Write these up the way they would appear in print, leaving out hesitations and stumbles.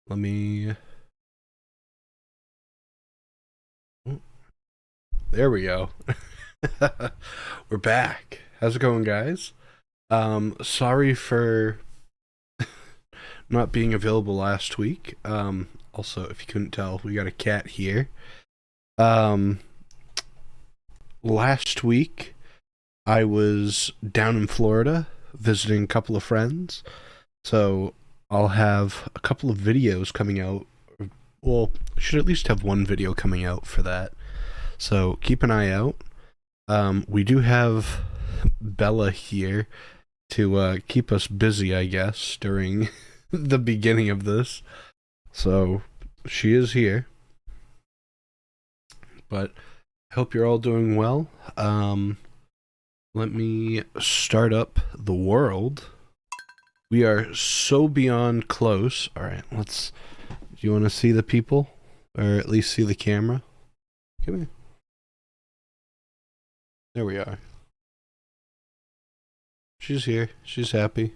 Let me... There we go. We're back. How's it going, guys? Sorry for not being available last week. Also, if you couldn't tell, we got a cat here. Um, Last week, I was down in Florida visiting a couple of friends. So I'll have a couple of videos coming out. Well, I should at least have one video coming out for that. So keep an eye out. We do have Bella here to keep us busy, I guess, during the beginning of this. So she is here. But I hope you're all doing well. Let me start up the world. We are so beyond close. All right, let's... Do you want to see the people? Or at least see the camera? Come here. There we are. She's here. She's happy.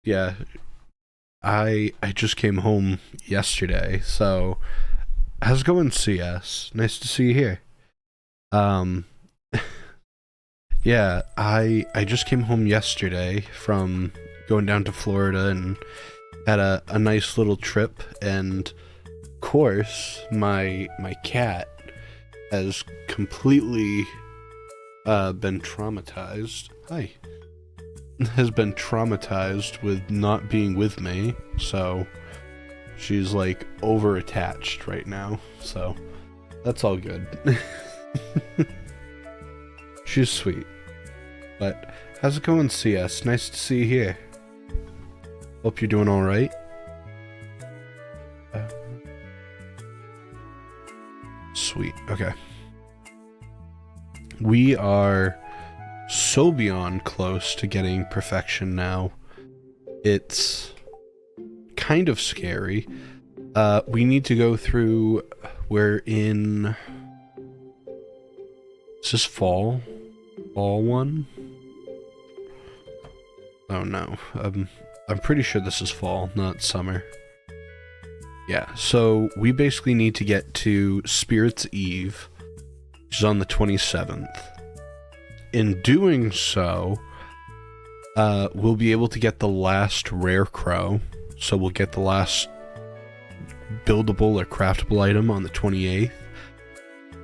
Yeah. I just came home yesterday, so how's it going, CS? Nice to see you here. Um yeah, I just came home yesterday from going down to Florida and had a nice little trip, and of course my cat has completely been traumatized. Hi. Has been traumatized with not being with me, so she's like over attached right now, so that's all good. She's sweet. But how's it going, CS? Nice to see you here. Hope you're doing alright. Sweet, okay. We are so beyond close to getting perfection now. It's kind of scary. We need to go through... We're in... Is this fall? Fall one? Oh no. I'm pretty sure this is fall, not summer. Yeah, so we basically need to get to Spirit's Eve, which is on the 27th. In doing so, we'll be able to get the last rare crow. So we'll get the last buildable or craftable item on the 28th.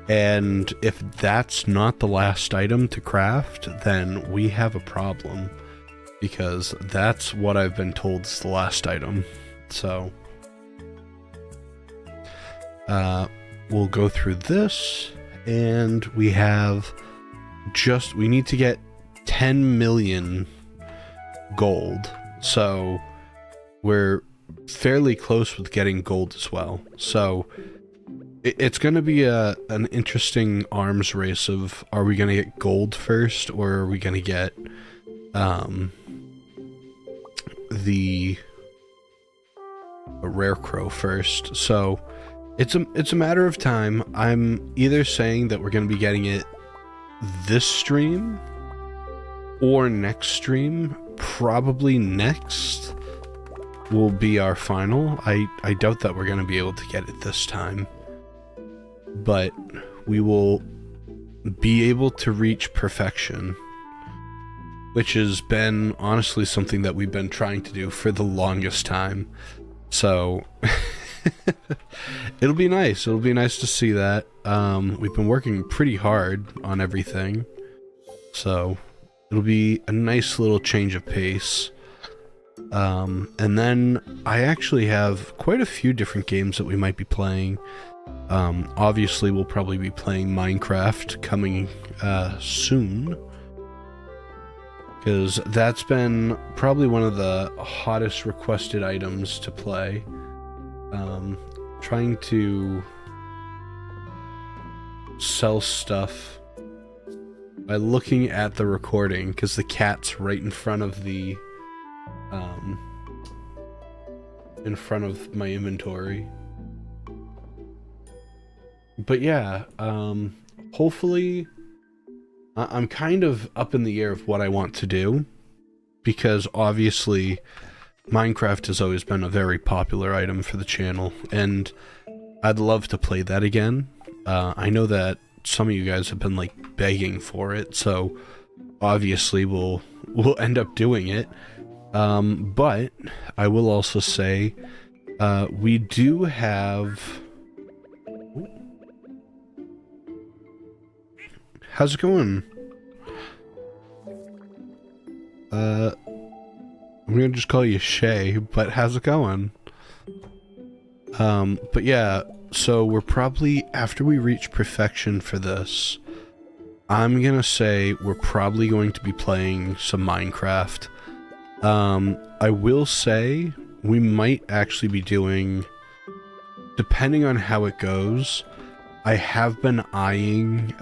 And if that's not the last item to craft, then we have a problem. Because that's what I've been told is the last item. So we'll go through this, and we need to get 10 million gold. So we're fairly close with getting gold as well. So it's going to be an interesting arms race of, are we going to get gold first, or are we going to get the rare crow first? So it's a matter of time. I'm either saying that we're going to be getting it this stream or next stream. Probably next will be our final. I doubt that we're going to be able to get it this time, but we will be able to reach perfection, which has been honestly something that we've been trying to do for the longest time. So it'll be nice. It'll be nice to see that. We've been working pretty hard on everything, so it'll be a nice little change of pace. And then I actually have quite a few different games that we might be playing. Obviously we'll probably be playing Minecraft coming soon, because that's been probably one of the hottest requested items to play. Trying to sell stuff by looking at the recording, because the cat's right in front of the in front of my inventory. But yeah, hopefully I'm kind of up in the air of what I want to do, because obviously Minecraft has always been a very popular item for the channel, and I'd love to play that again. I know that some of you guys have been like begging for it, so obviously we'll end up doing it. But I will also say we do have... How's it going? I'm gonna just call you Shay, but how's it going? But yeah, so we're probably, after we reach perfection for this, I'm gonna say we're probably going to be playing some Minecraft. I will say we might actually be doing, depending on how it goes, I have been eyeing,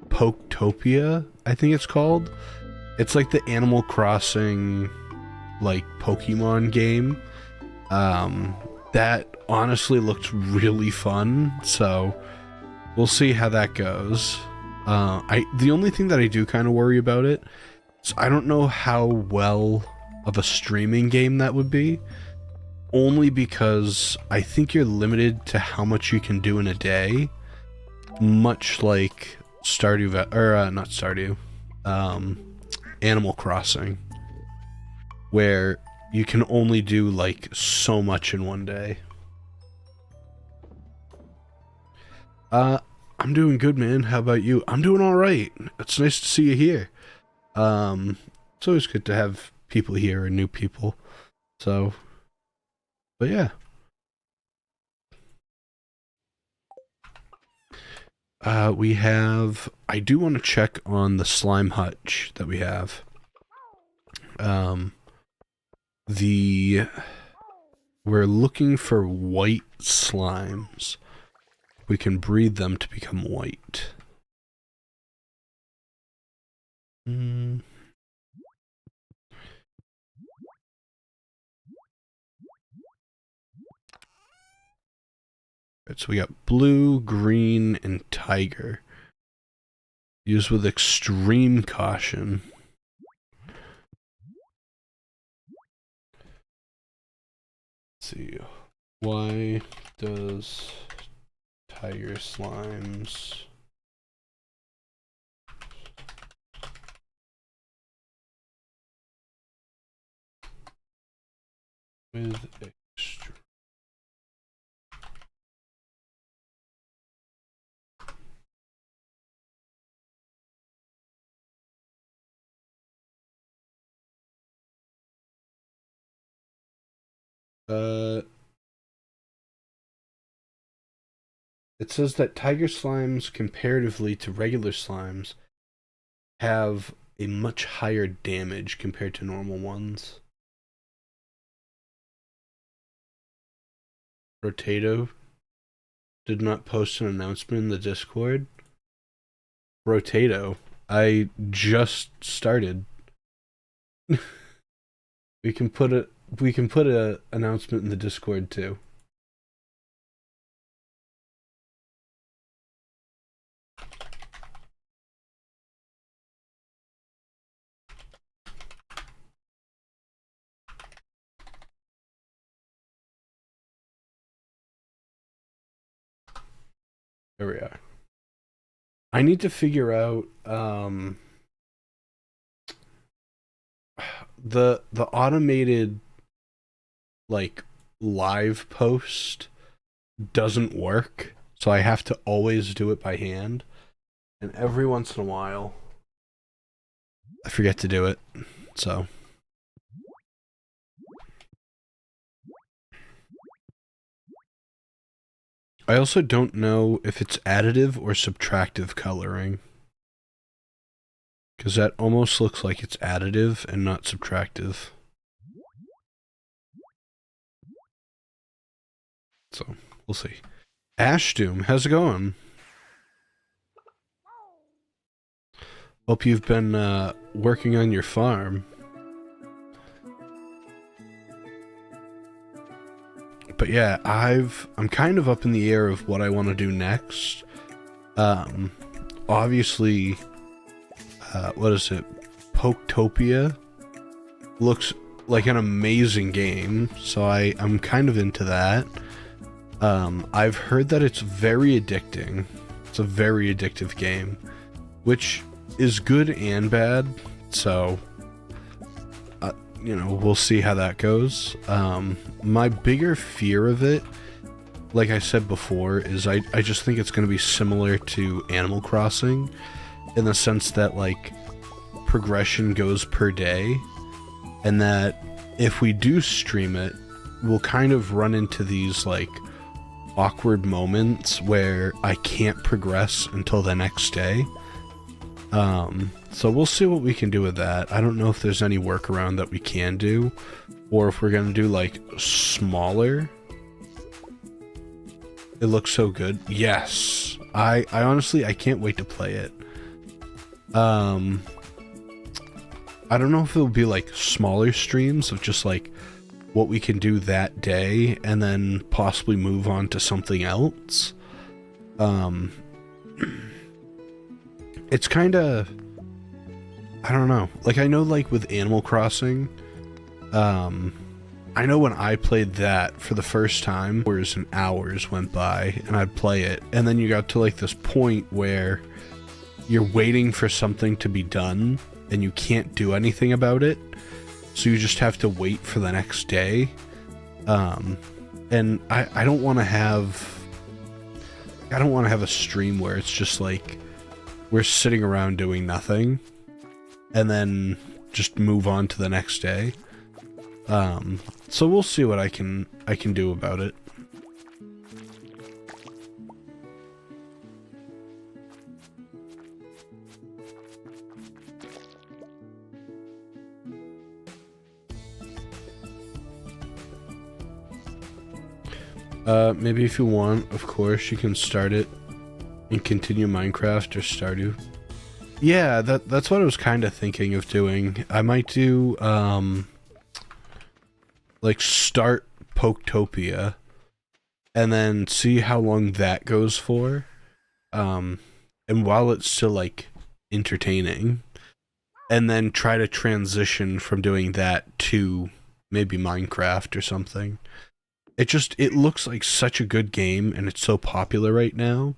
Poketopia, I think it's called. It's like the Animal Crossing, like, Pokemon game. That honestly looks really fun, so we'll see how that goes. The only thing that I do kind of worry about it is I don't know how well of a streaming game that would be, only because I think you're limited to how much you can do in a day, much like Stardew, not Stardew, Animal Crossing, where you can only do like so much in one day. I'm doing good, man. How about you? I'm doing all right. It's nice to see you here. It's always good to have people here and new people. So, but yeah. We have... I do want to check on the slime hutch that we have. We're looking for white slimes. We can breed them to become white. Right, so we got blue, green, and tiger. Use with extreme caution. Let's see. Why does tiger slimes with extreme... It says that tiger slimes, comparatively to regular slimes, have a much higher damage compared to normal ones. Rotato did not post an announcement in the Discord. Rotato, I just started. We can put a announcement in the Discord too. There we are. I need to figure out the automated like live post doesn't work, so I have to always do it by hand, and every once in a while I forget to do it, so I also don't know if it's additive or subtractive coloring, because that almost looks like it's additive and not subtractive. So, we'll see. Ashdoom, how's it going? Hope you've been working on your farm. But yeah, I'm kind of up in the air of what I want to do next. Obviously, what is it? Poketopia. Looks like an amazing game, so I'm kind of into that. I've heard that it's very addicting. It's a very addictive game, which is good and bad, so you know, we'll see how that goes. My bigger fear of it, like I said before, is I just think it's going to be similar to Animal Crossing, in the sense that, like, progression goes per day, and that if we do stream it, we'll kind of run into these, like, awkward moments where I can't progress until the next day. So we'll see what we can do with that. I don't know if there's any workaround that we can do, or if we're gonna do, like, smaller. It looks so good. Yes. I honestly, I can't wait to play it. I don't know if it'll be, like, smaller streams of just, like, what we can do that day, and then possibly move on to something else. It's kind of, I don't know. Like, I know, like, with Animal Crossing, I know when I played that for the first time, hours and hours went by, and I'd play it, and then you got to, like, this point where you're waiting for something to be done, and you can't do anything about it, so you just have to wait for the next day. And I don't want to have a stream where it's just like we're sitting around doing nothing and then just move on to the next day. So we'll see what I can do about it. Maybe if you want, of course, you can start it and continue Minecraft or Stardew. Yeah, that's what I was kind of thinking of doing. I might do, like, start Poketopia, and then see how long that goes for. And while it's still, like, entertaining, and then try to transition from doing that to maybe Minecraft or something. It looks like such a good game, and it's so popular right now.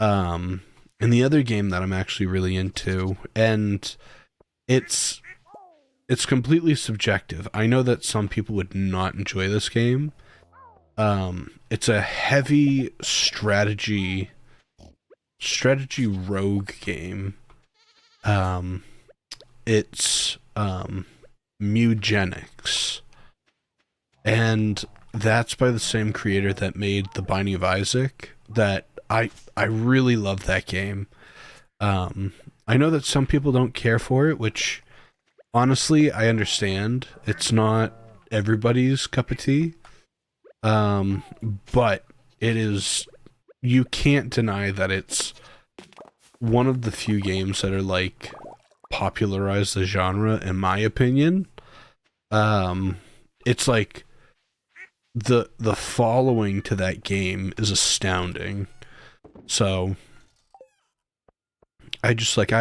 And the other game that I'm actually really into, and it's completely subjective. I know that some people would not enjoy this game. It's a heavy strategy rogue game. It's Mugenics, and that's by the same creator that made The Binding of Isaac. That I really love that game. I know that some people don't care for it, which honestly I understand. It's not everybody's cup of tea. But it is, you can't deny that it's one of the few games that are, like, popularized the genre, in my opinion. It's like the following to that game is astounding. So I just, like,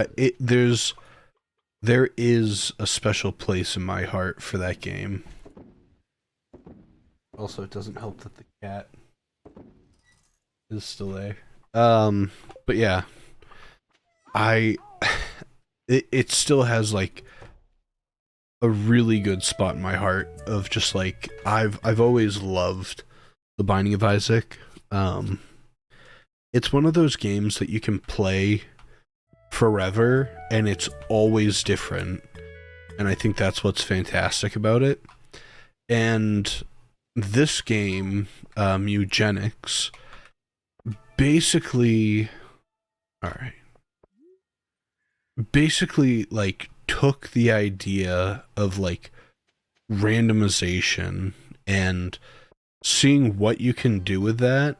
there is a special place in my heart for that game. Also, it doesn't help that the cat is still there. But yeah, it still has, like, a really good spot in my heart of just, like, I've always loved The Binding of Isaac. It's one of those games that you can play forever, and it's always different. And I think that's what's fantastic about it. And this game, Eugenics, basically, like, took the idea of, like, randomization and seeing what you can do with that,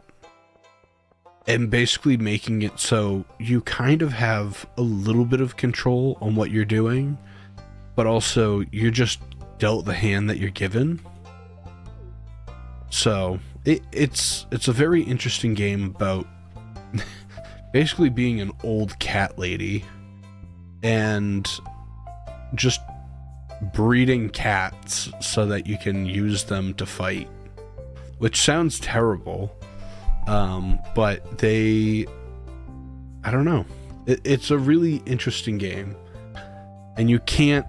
and basically making it so you kind of have a little bit of control on what you're doing, but also you're just dealt the hand that you're given. So it's a very interesting game about basically being an old cat lady and just breeding cats so that you can use them to fight, which sounds terrible, but I don't know. It's a really interesting game, and you can't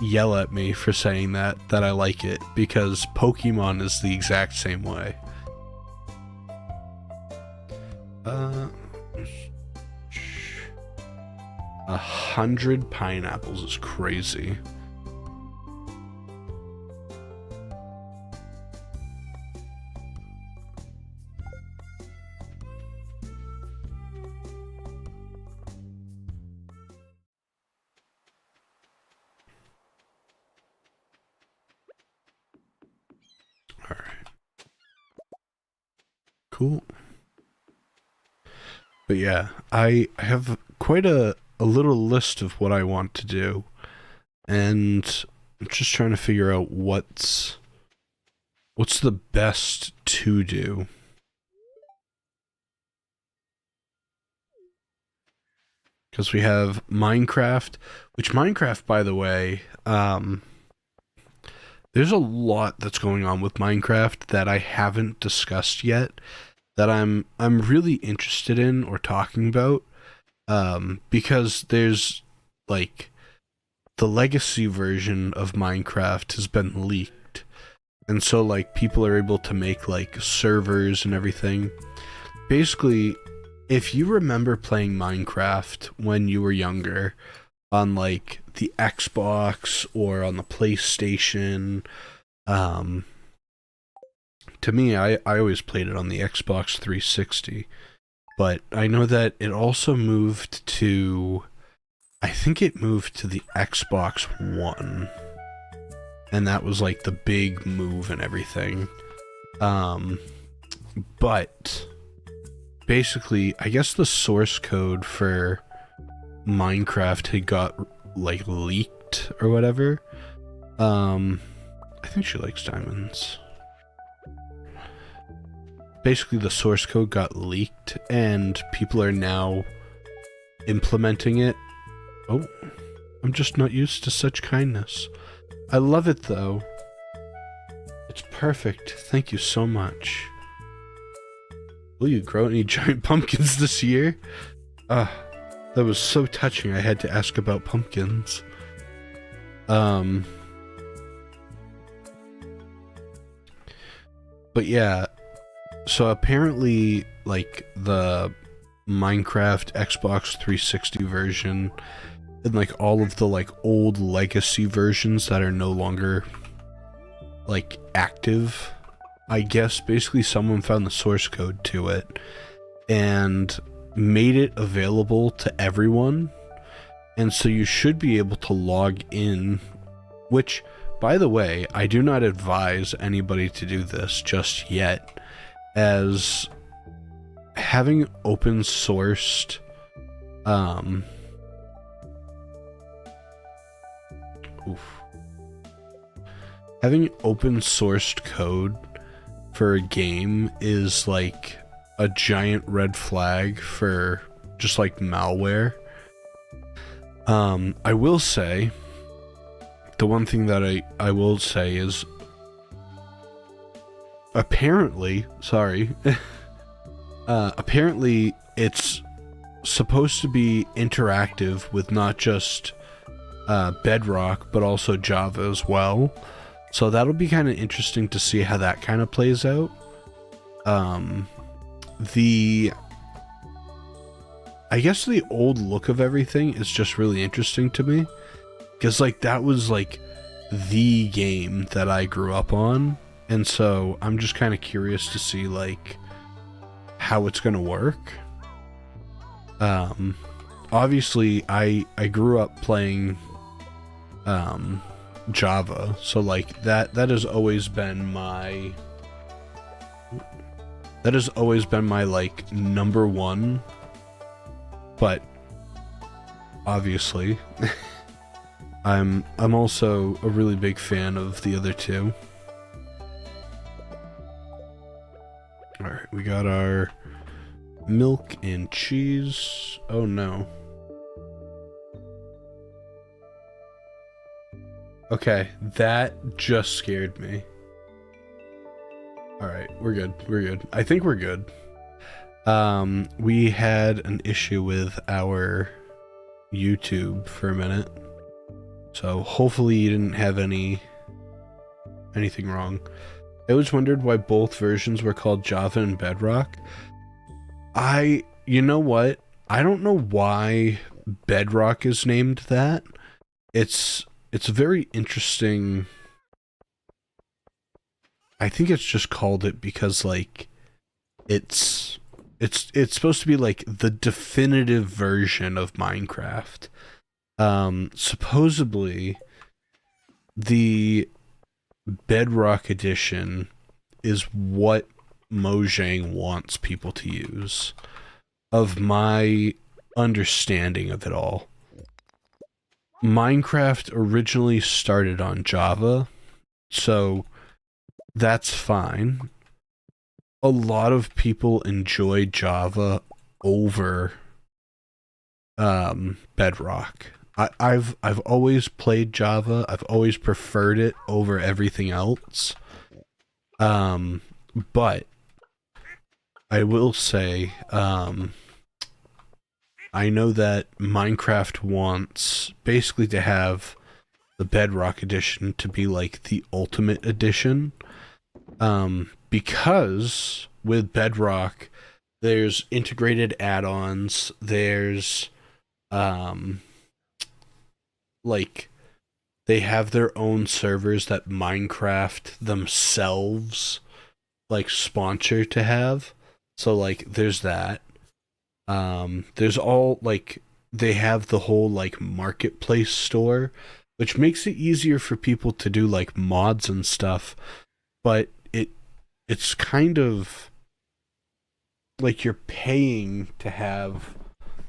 yell at me for saying that I like it, because Pokemon is the exact same way. 100 pineapples is crazy. All right. Cool. But yeah, I have quite a little list of what I want to do, and I'm just trying to figure out what's the best to do. Because we have Minecraft, which Minecraft, by the way, there's a lot that's going on with Minecraft that I haven't discussed yet, that I'm really interested in or talking about, because there's like the legacy version of Minecraft has been leaked, and so like people are able to make like servers and everything. Basically, if you remember playing Minecraft when you were younger on like the Xbox or on the PlayStation, to me, I always played it on the Xbox 360, but I know that it also moved to, I think it moved to the Xbox One, and that was like the big move and everything. But basically, I guess the source code for Minecraft had got like leaked or whatever. I think she likes diamonds. Basically, the source code got leaked, and people are now implementing it. Oh, I'm just not used to such kindness. I love it, though. It's perfect. Thank you so much. Will you grow any giant pumpkins this year? That was so touching, I had to ask about pumpkins. But yeah, so apparently, like, the Minecraft Xbox 360 version and like all of the like old legacy versions that are no longer like active, I guess basically someone found the source code to it and made it available to everyone, and so you should be able to log in, which, by the way, I do not advise anybody to do this just yet, as having open sourced having open sourced code for a game is like a giant red flag for just like malware. I will say, the one thing that I will say is, apparently it's supposed to be interactive with not just Bedrock but also Java as well, so that'll be kind of interesting to see how that kind of plays out. I guess the old look of everything is just really interesting to me, because like that was like the game that I grew up on, and so I'm just kind of curious to see like how it's gonna work. Obviously I grew up playing Java, so like that has always been my like number one, but obviously I'm also a really big fan of the other two. Alright, we got our milk and cheese. Oh no. Okay, that just scared me. Alright, we're good. We're good. I think we're good. We had an issue with our YouTube for a minute. So hopefully you didn't have anything wrong. I always wondered why both versions were called Java and Bedrock. You know what? I don't know why Bedrock is named that. It's very interesting. I think it's just called it because like it's supposed to be like the definitive version of Minecraft. Supposedly the Bedrock edition is what Mojang wants people to use, of my understanding of it all. Minecraft originally started on Java, so that's fine. A lot of people enjoy Java over Bedrock. I've always played Java. I've always preferred it over everything else. But I will say, I know that Minecraft wants basically to have the Bedrock edition to be like the ultimate edition. Because with Bedrock, there's integrated add-ons, there's, like, they have their own servers that Minecraft themselves, like, sponsor to have. So, like, there's that. There's all, like, they have the whole, like, marketplace store, which makes it easier for people to do, like, mods and stuff, but it's kind of like you're paying to have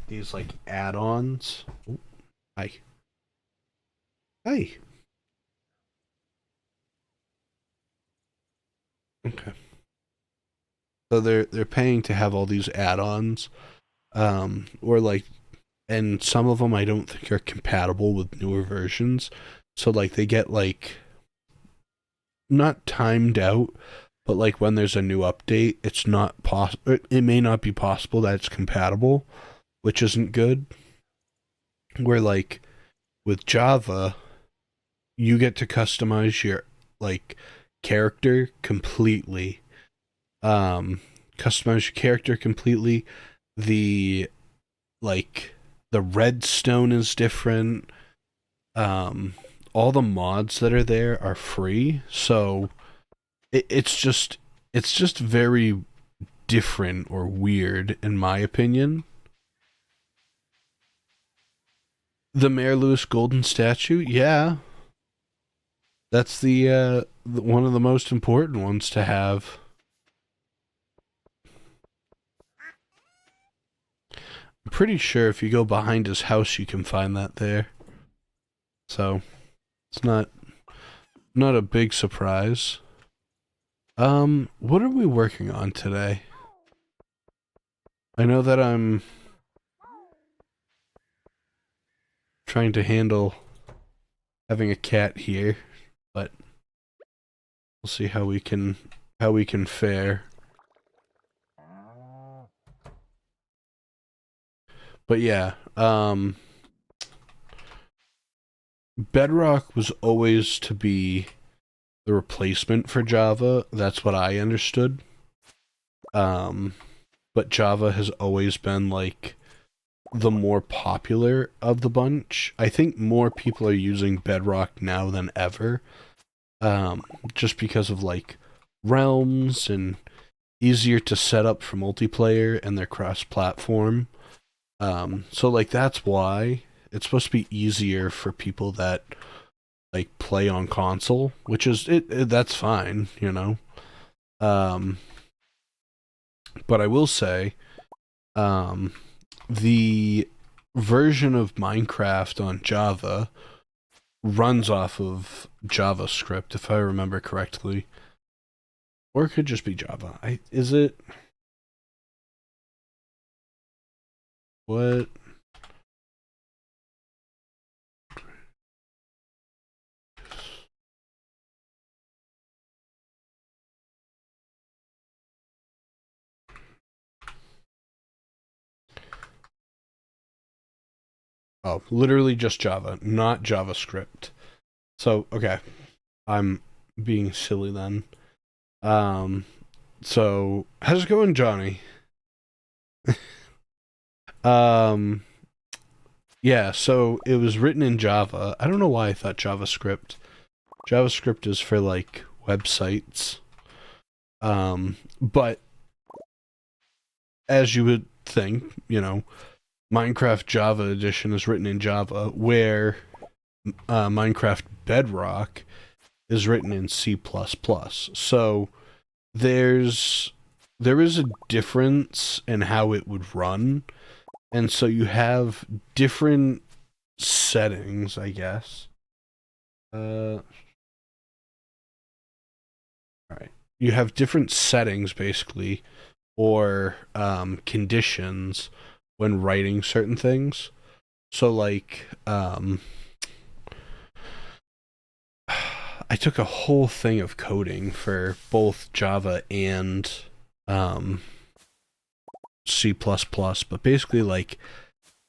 these like add-ons. Oh, hi. Hi. Okay. So they're paying to have all these add-ons, or like, and some of them I don't think are compatible with newer versions. So like they get like not timed out, but like when there's a new update, it's not possible. It may not be possible that it's compatible, which isn't good. Where like with Java, you get to customize your like character completely. Customize your character completely. The like the redstone is different. All the mods that are there are free, so it's just very different or weird in my opinion. The Mayor Lewis golden statue, yeah, that's one of the most important ones to have. I'm pretty sure if you go behind his house, you can find that there. So it's not a big surprise. What are we working on today? I know that I'm trying to handle having a cat here, but we'll see how we can fare. But yeah, Bedrock was always to be the replacement for Java. That's what I understood. Um, but Java has always been like the more popular of the bunch. I think more people are using Bedrock now than ever. Just because of like realms and easier to set up for multiplayer and they're cross-platform. So like that's why it's supposed to be easier for people that like play on console, which is that's fine, you know. Um, but I will say, um, the version of Minecraft on Java runs off of JavaScript, if I remember correctly, or it could just be Java. Is it what? Oh, literally just Java, not JavaScript. So, okay. I'm being silly then. Um, so how's it going, Johnny? Um, yeah, so it was written in Java. I don't know why I thought JavaScript. JavaScript is for like websites. But as you would think, Minecraft Java Edition is written in Java, where Minecraft Bedrock is written in C++. So there is a difference in how it would run, and so you have different settings, I guess. All right. You have different settings basically, or conditions when writing certain things. So like I took a whole thing of coding for both Java and um, C++, but basically, like,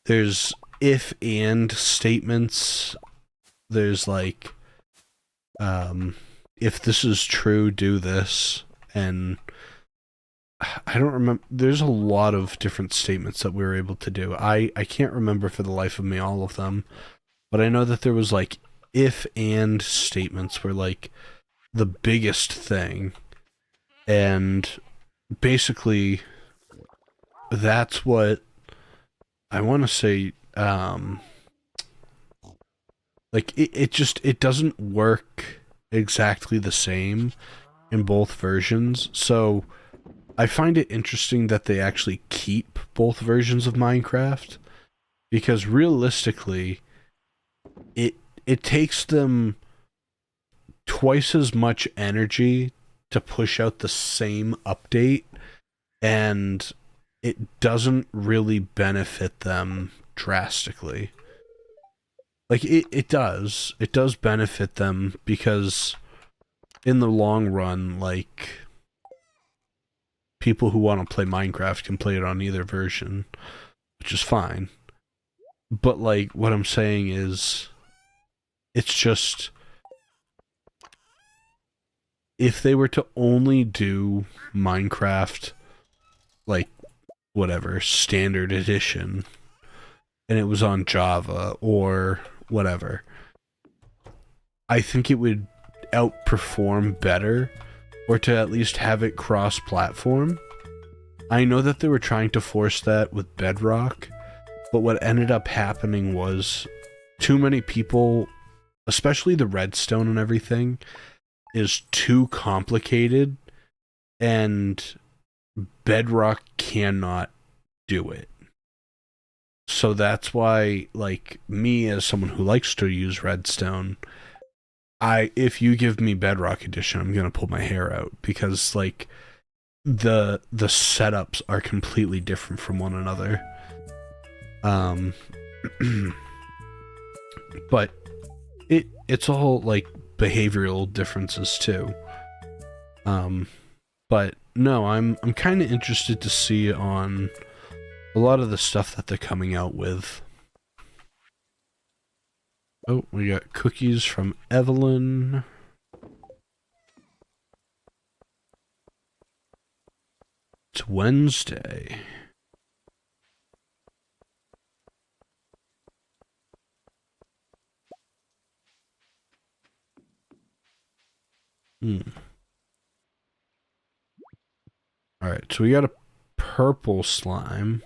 there's if and statements. There's like, if this is true, do this, and I don't remember. There's a lot of different statements that we were able to do. I can't remember for the life of me all of them, but I know that there was like if and statements were like the biggest thing, and basically that's what I want to say. Like it doesn't work exactly the same in both versions. So I find it interesting that they actually keep both versions of Minecraft, because realistically it takes them twice as much energy to push out the same update, and it doesn't really benefit them drastically. Like it does benefit them, because in the long run, like, people who want to play Minecraft can play it on either version, which is fine. But like, what I'm saying is, it's just, if they were to only do Minecraft, like, whatever, standard edition, and it was on Java or whatever, I think it would outperform better, or to at least have it cross-platform. I know that they were trying to force that with Bedrock, but what ended up happening was too many people, especially the redstone and everything, is too complicated, and Bedrock cannot do it. So that's why, like, me as someone who likes to use redstone, if you give me Bedrock Edition, I'm gonna pull my hair out, because like the setups are completely different from one another. But it's all like behavioral differences too. But no, I'm kind of interested to see on a lot of the stuff that they're coming out with. Oh, we got cookies from Evelyn. It's Wednesday. Alright, so we got a purple slime.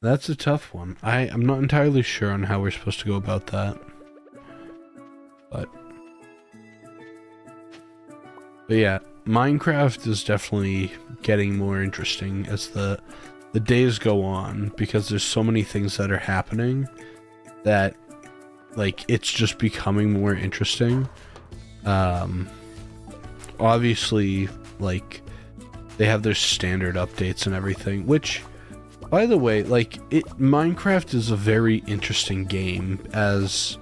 That's a tough one. I'm not entirely sure on how we're supposed to go about that. But yeah, Minecraft is definitely getting more interesting as the the days go on because there's so many things that are happening that, like, it's just becoming more interesting. Obviously, like, they have their standard updates and everything, which, by the way, like, Minecraft is a very interesting game, as,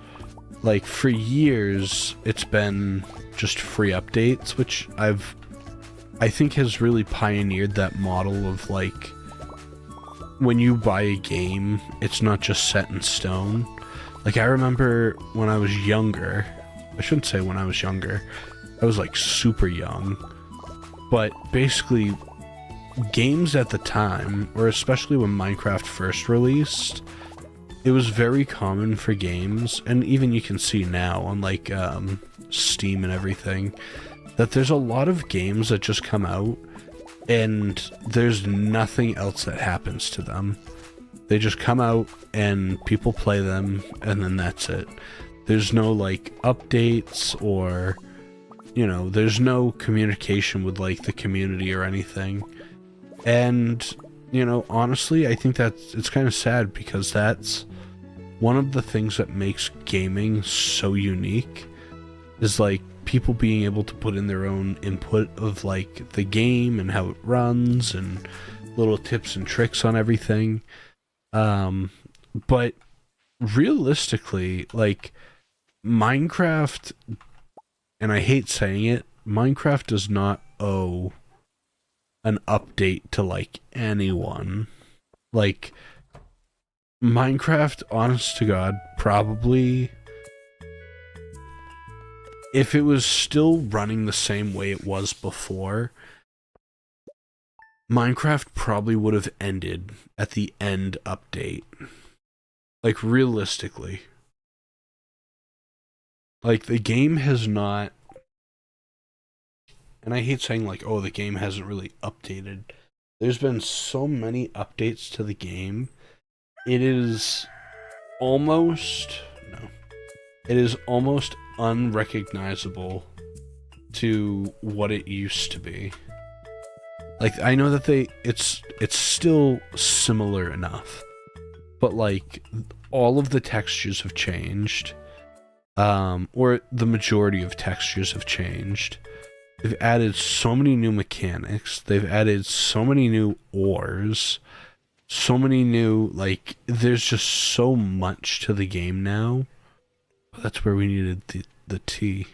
like, for years, it's been just free updates, which I think has really pioneered that model of, like, when you buy a game, it's not just set in stone. Like, I remember when I was younger, I shouldn't say when I was younger, I was, like, super young, but basically, games at the time, or especially when Minecraft first released, it was very common for games, and even you can see now on, like, Steam and everything, that there's a lot of games that just come out, and there's nothing else that happens to them. They just come out, and people play them, and then that's it. There's no, like, updates, or, you know, there's no communication with, like, the community or anything. And, you know, honestly, I think it's kind of sad, because that's one of the things that makes gaming so unique, is, like, people being able to put in their own input of, like, the game and how it runs and little tips and tricks on everything. But realistically, like, Minecraft, and I hate saying it, Minecraft does not owe an update to, like, anyone. Like, Minecraft, honest to God, probably, if it was still running the same way it was before, Minecraft probably would have ended at the end update. Like, realistically. Like, the game has not, and I hate saying, like, oh, the game hasn't really updated. There's been so many updates to the game. It is almost unrecognizable to what it used to be. Like, I know that it's still similar enough, but, like, all of the textures have changed, or the majority of textures have changed. They've added so many new mechanics. They've added so many new ores. So many new, like, there's just so much to the game now. That's where we needed the tea.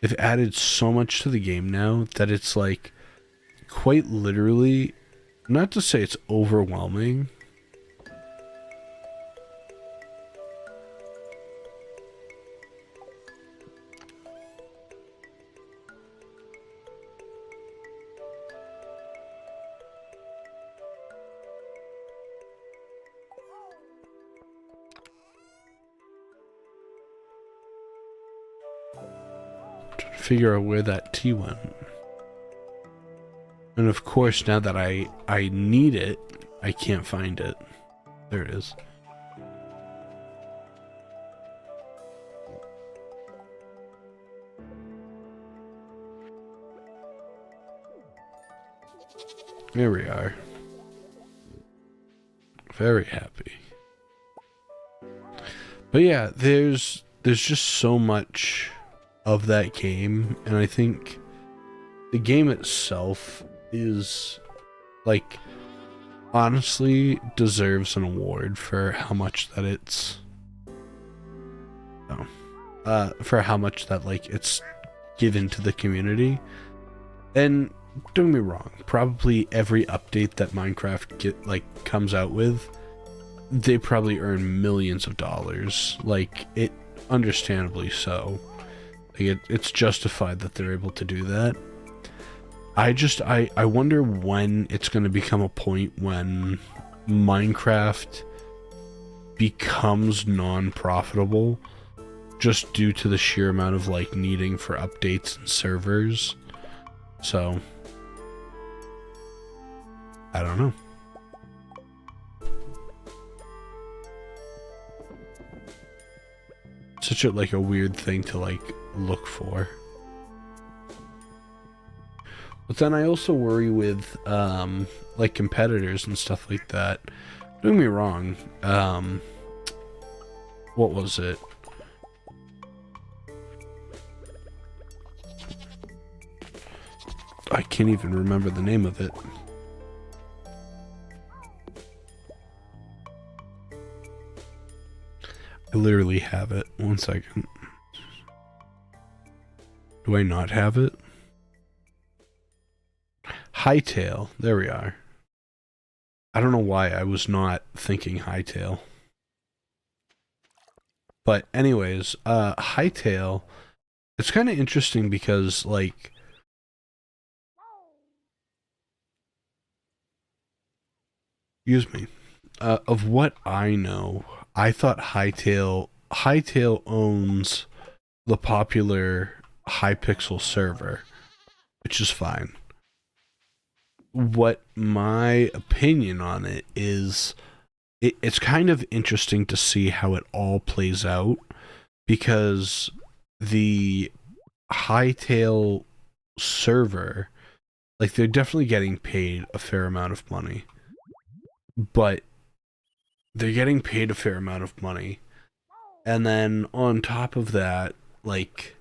They've added so much to the game now that it's, like, quite literally, not to say it's overwhelming. Figure out where that tea went. And of course, now that I need it, I can't find it. There it is. There we are. Very happy. But yeah, there's just so much of that game, and I think the game itself is, like, honestly deserves an award for how much that it's for how much that, like, it's given to the community. And don't get me wrong, probably every update that Minecraft comes out with, they probably earn millions of dollars, like, it, understandably so. It's justified that they're able to do that. I wonder when it's going to become a point when Minecraft becomes non-profitable just due to the sheer amount of, like, needing for updates and servers. So, I don't know. Such a, like, a weird thing to, like, look for. But then I also worry with, like, competitors and stuff like that. Don't get me wrong, what was it? I can't even remember the name of it. I literally have it. 1 second. Do I not have it? Hightail. There we are. I don't know why I was not thinking Hightail. But anyways, Hightail, it's kind of interesting because, like, excuse me, of what I know, I thought Hightail owns the popular Hypixel server, which is fine. What my opinion on it is, it's kind of interesting to see how it all plays out, because the Hightail server, like, they're definitely getting paid a fair amount of money, but they're getting paid a fair amount of money, and then on top of that, like,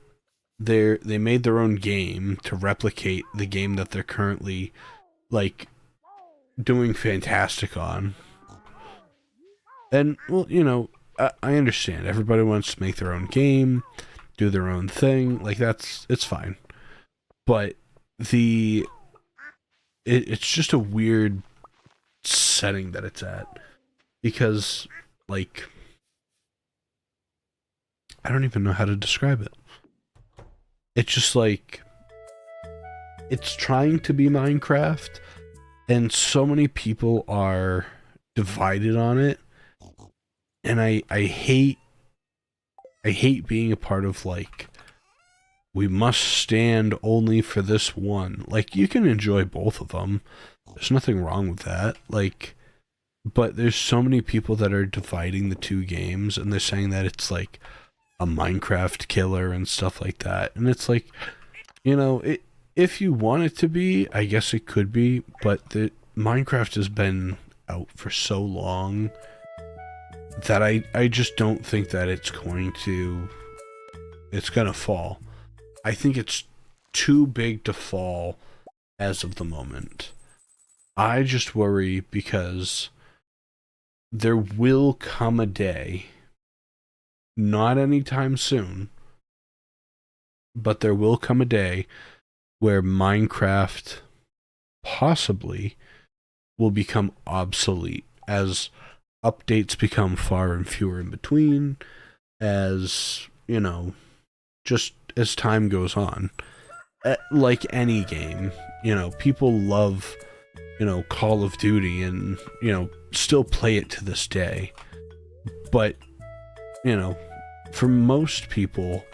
they made their own game to replicate the game that they're currently, like, doing fantastic on. And, well, you know, I understand. Everybody wants to make their own game, do their own thing. Like, it's fine. But it's just a weird setting that it's at. Because, like, I don't even know how to describe it. It's just like, it's trying to be Minecraft, and so many people are divided on it. And I hate being a part of, like, we must stand only for this one. Like, you can enjoy both of them. There's nothing wrong with that. Like, but there's so many people that are dividing the two games, and they're saying that it's like a Minecraft killer and stuff like that. And it's like, you know, if you want it to be, I guess it could be, but Minecraft has been out for so long that I just don't think that it's gonna fall. I think it's too big to fall as of the moment. I just worry because there will come a day, not anytime soon, but there will come a day where Minecraft possibly will become obsolete as updates become far and fewer in between, as, you know, just as time goes on. Like any game, you know, people love, you know, Call of Duty and, you know, still play it to this day. But, you know, for most people,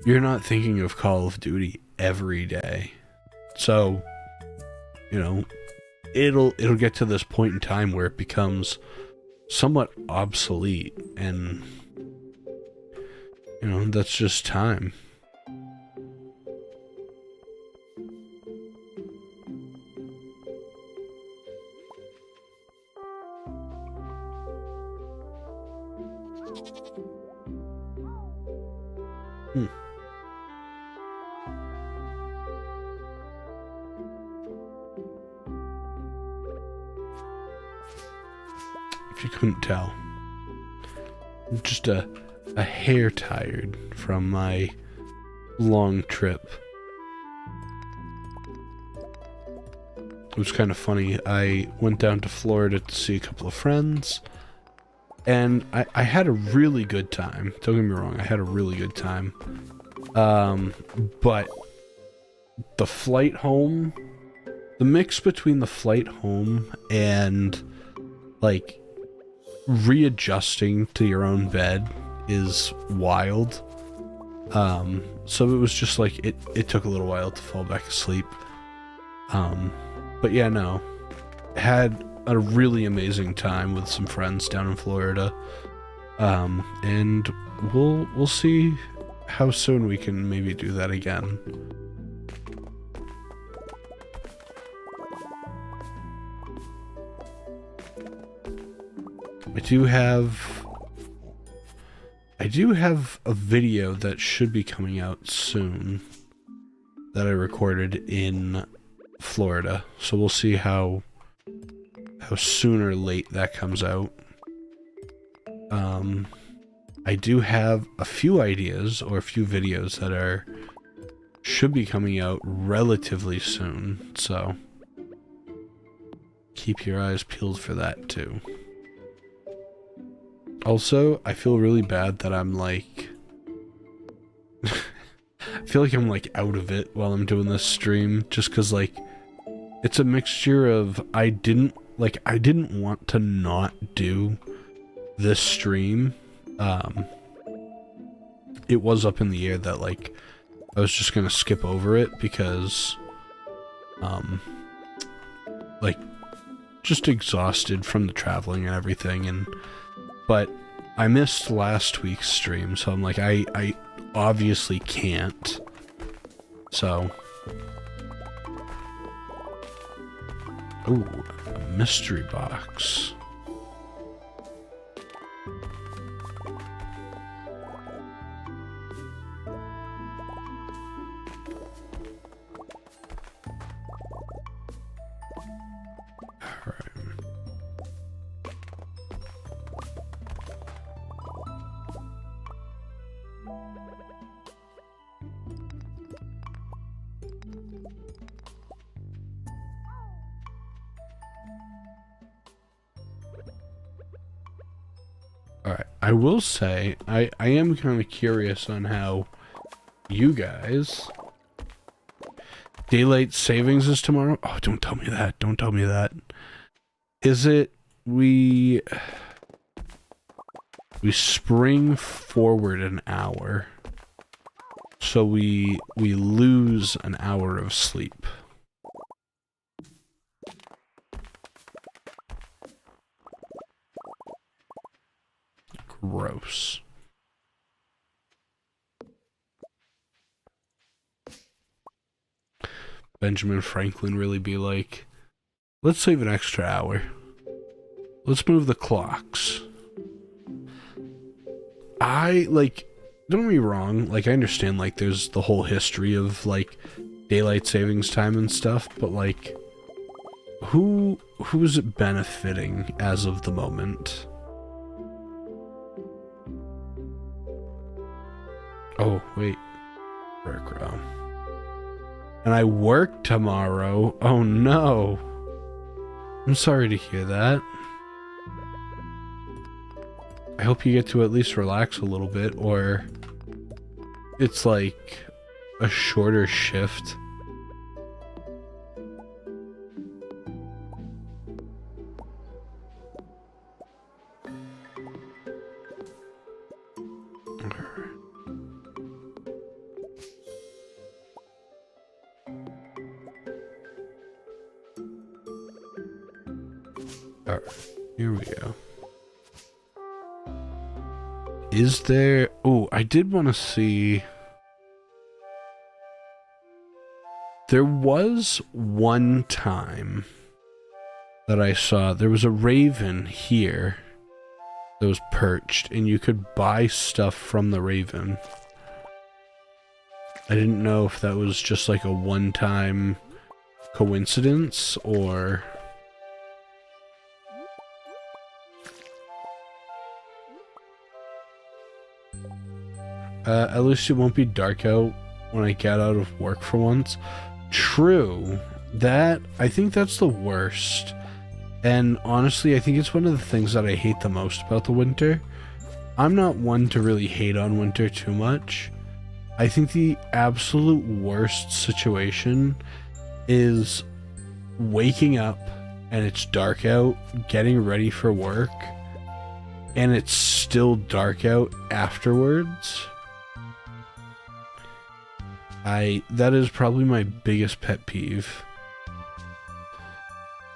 you're not thinking of Call of Duty every day. So, you know, it'll get to this point in time where it becomes somewhat obsolete, and, you know, that's just time. If you couldn't tell, I'm just a hair tired from my long trip. It was kind of funny. I went down to Florida to see a couple of friends, and I had a really good time. Don't get me wrong, I had a really good time. But the flight home, the mix between the flight home and, like, readjusting to your own bed is wild. So it was just like, it took a little while to fall back asleep. But yeah, no, had a really amazing time with some friends down in Florida. And we'll see how soon we can maybe do that again. I do have a video that should be coming out soon that I recorded in Florida. So we'll see how soon or late that comes out. I do have a few ideas or a few videos that should be coming out relatively soon, so keep your eyes peeled for that too. Also, I feel really bad that I'm like I feel like I'm like out of it while I'm doing this stream, just because like it's a mixture of I didn't want to not do this stream. It was up in the air that like I was just gonna skip over it because like just exhausted from the traveling and everything, but I missed last week's stream, so I'm like I obviously can't. So ooh, a mystery box. Alright, I will say, I am kind of curious on how you guys... Daylight savings is tomorrow? Oh, don't tell me that. Don't tell me that. Is it... We spring forward an hour. So we lose an hour of sleep. Gross. Benjamin Franklin really be like, let's save an extra hour. Let's move the clocks. Don't get me wrong, like, I understand, like, there's the whole history of, like, daylight savings time and stuff, but, like, who's it benefiting as of the moment? Oh, wait. Work. And I work tomorrow. Oh, no. I'm sorry to hear that. I hope you get to at least relax a little bit, or it's like a shorter shift. Alright, here we go. Is there... Oh, I did want to see... There was one time that I saw, there was a raven here that was perched, and you could buy stuff from the raven. I didn't know if that was just like a one-time coincidence, or... at least it won't be dark out when I get out of work for once. True. I think that's the worst. And honestly, I think it's one of the things that I hate the most about the winter. I'm not one to really hate on winter too much. I think the absolute worst situation is waking up and it's dark out, getting ready for work, and it's still dark out afterwards. That is probably my biggest pet peeve.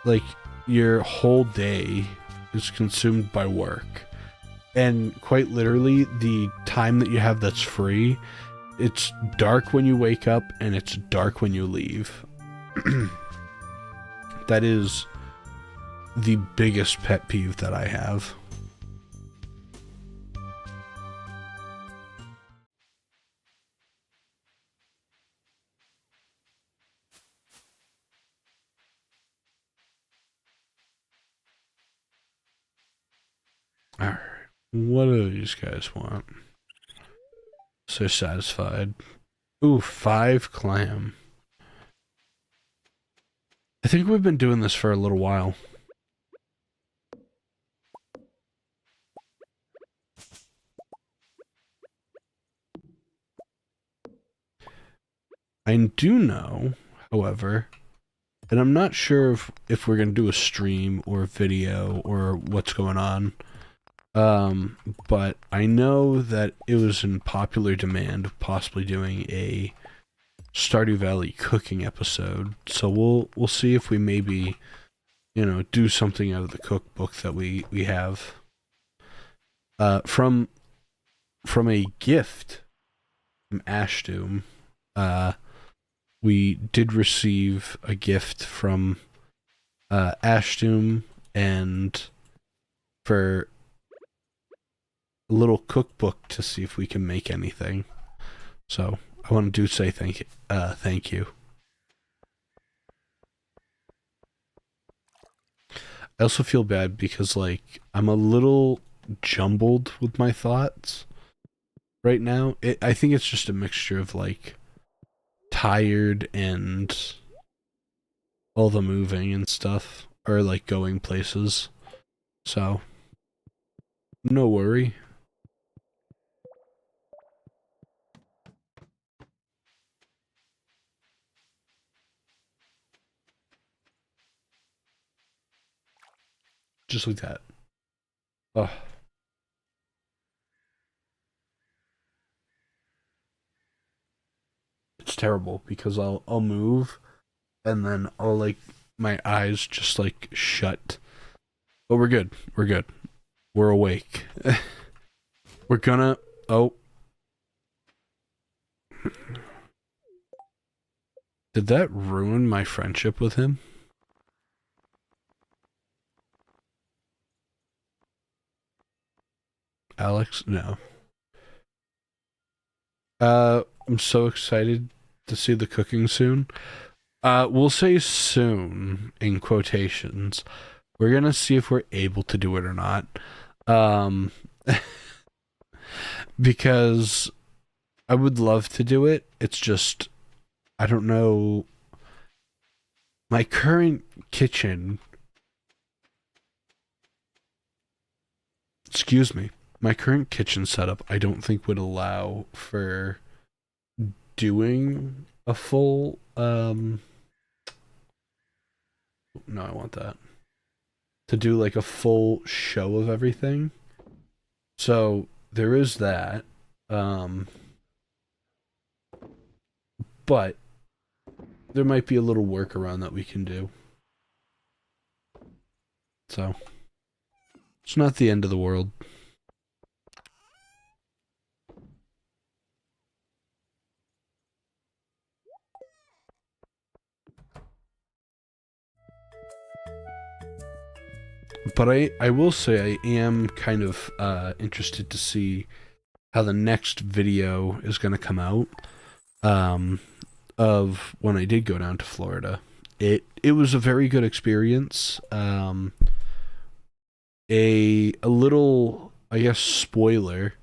Like, your whole day is consumed by work. And quite literally, the time that you have that's free, it's dark when you wake up and it's dark when you leave. That is the biggest pet peeve that I have. What do these guys want? So they're satisfied. Ooh, 5 clam. I think we've been doing this for a little while. I do know, however, and I'm not sure if we're going to do a stream or a video or what's going on, but I know that it was in popular demand of possibly doing a Stardew Valley cooking episode, so we'll see if we maybe, you know, do something out of the cookbook that we have. From a gift from Ashdoom, we did receive a gift from Ashdoom, and for a little cookbook to see if we can make anything. So I want to say thank you. I also feel bad because, like, I'm a little jumbled with my thoughts right now. I think it's just a mixture of, like, tired and all the moving and stuff, or like going places. So no worry. Just like that. Ugh. It's terrible because I'll move and then I'll, like, my eyes just like shut. But we're good. We're good. We're awake. We're gonna... Oh. Did that ruin my friendship with him? Alex? No. I'm so excited to see the cooking soon. We'll say soon in quotations. We're gonna see if we're able to do it or not. Because I would love to do it. It's just, I don't know. My current kitchen, excuse me, my current kitchen setup, I don't think would allow for doing a full, no, I want that. To do like a full show of everything. So there is that. But there might be a little workaround that we can do. So it's not the end of the world. But I will say I am kind of interested to see how the next video is going to come out of when I did go down to Florida. It was a very good experience. A little, I guess, spoiler.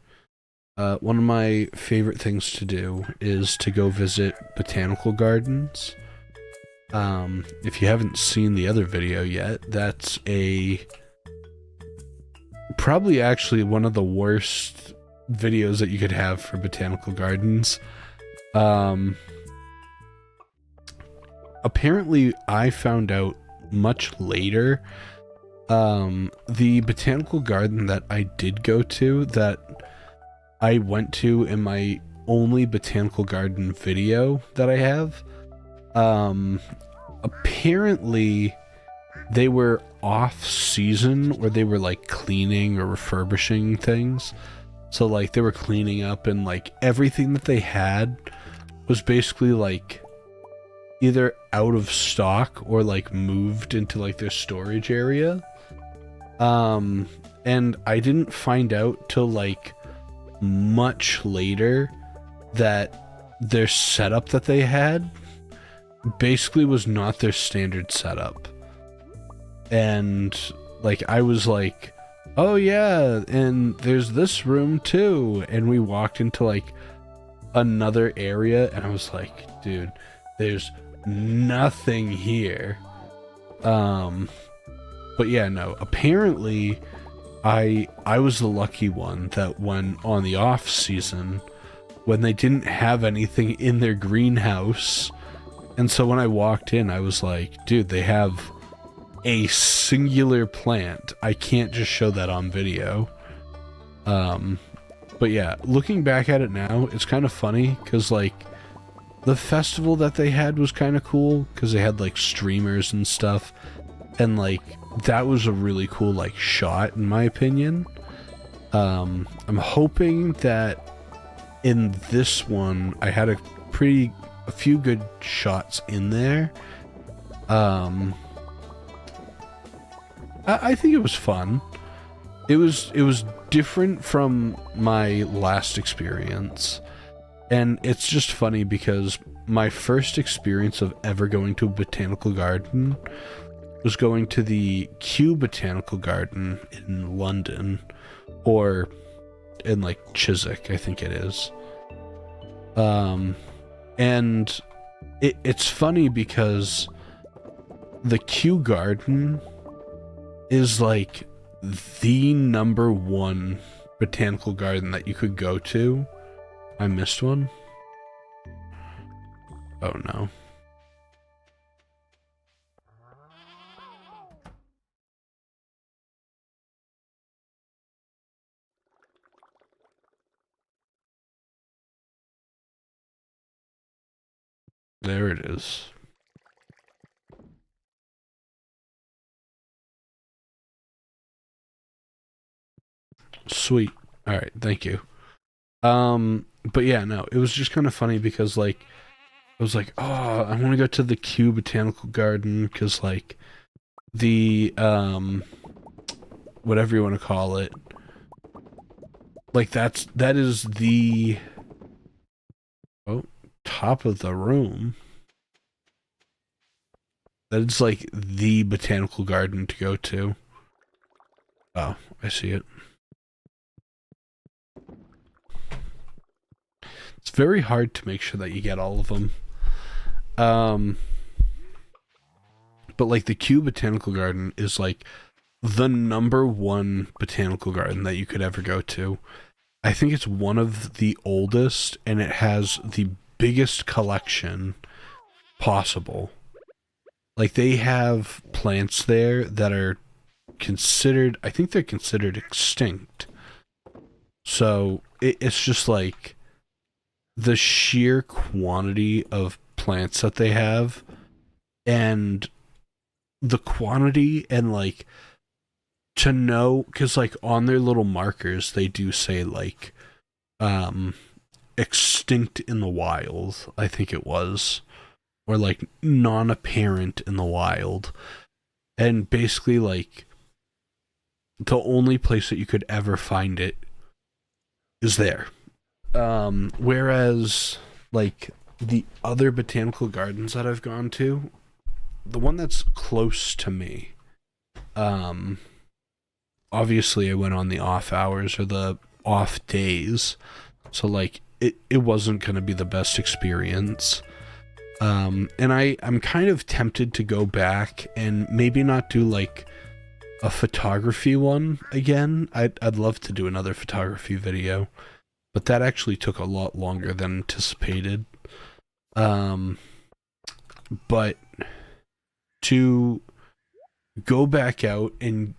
One of my favorite things to do is to go visit botanical gardens. If you haven't seen the other video yet, that's probably actually one of the worst videos that you could have for botanical gardens. Apparently I found out much later, the botanical garden that I did go to, that I went to in my only botanical garden video that I have, apparently they were off season, or they were like cleaning or refurbishing things. So like they were cleaning up, and like everything that they had was basically like either out of stock or like moved into like their storage area. And I didn't find out till like much later that their setup that they had basically was not their standard setup. And like I was like oh yeah, and there's this room too. And we walked into like another area and I was like, dude, there's nothing here. But yeah, no, apparently I was the lucky one that when on the off season, when they didn't have anything in their greenhouse, and so when I walked in, I was like, dude, they have a singular plant. I can't just show that on video. But yeah, looking back at it now, it's kind of funny because like the festival that they had was kind of cool because they had like streamers and stuff, and like that was a really cool like shot in my opinion. I'm hoping that in this one I had a few good shots in there. I think it was fun. It was different from my last experience. And it's just funny because my first experience of ever going to a botanical garden was going to the Kew Botanical Garden in London, or in like Chiswick, I think it is. And it's funny because the Kew Garden is like the #1 botanical garden that you could go to. I missed one. Oh no. There it is. Sweet. All right, thank you. But yeah, no, it was just kind of funny because like I was like, oh, I want to go to the Kew Botanical Garden because like the whatever you want to call it, like that is the top of the room. That is like the botanical garden to go to. Oh, I see it. It's very hard to make sure that you get all of them. But like the Kew Botanical Garden is like the #1 botanical garden that you could ever go to. I think it's one of the oldest, and it has the biggest collection possible. Like they have plants there that are considered, I think they're considered extinct. So it's just like the sheer quantity of plants that they have, and the quantity, and like to know, because like on their little markers they do say like extinct in the wild, I think it was, or like non-apparent in the wild. And basically like the only place that you could ever find it is there. Whereas like the other botanical gardens that I've gone to, the one that's close to me, obviously I went on the off hours or the off days, so like it wasn't going to be the best experience. And I'm kind of tempted to go back and maybe not do like a photography one again. I'd love to do another photography video, but that actually took a lot longer than anticipated. But to go back out and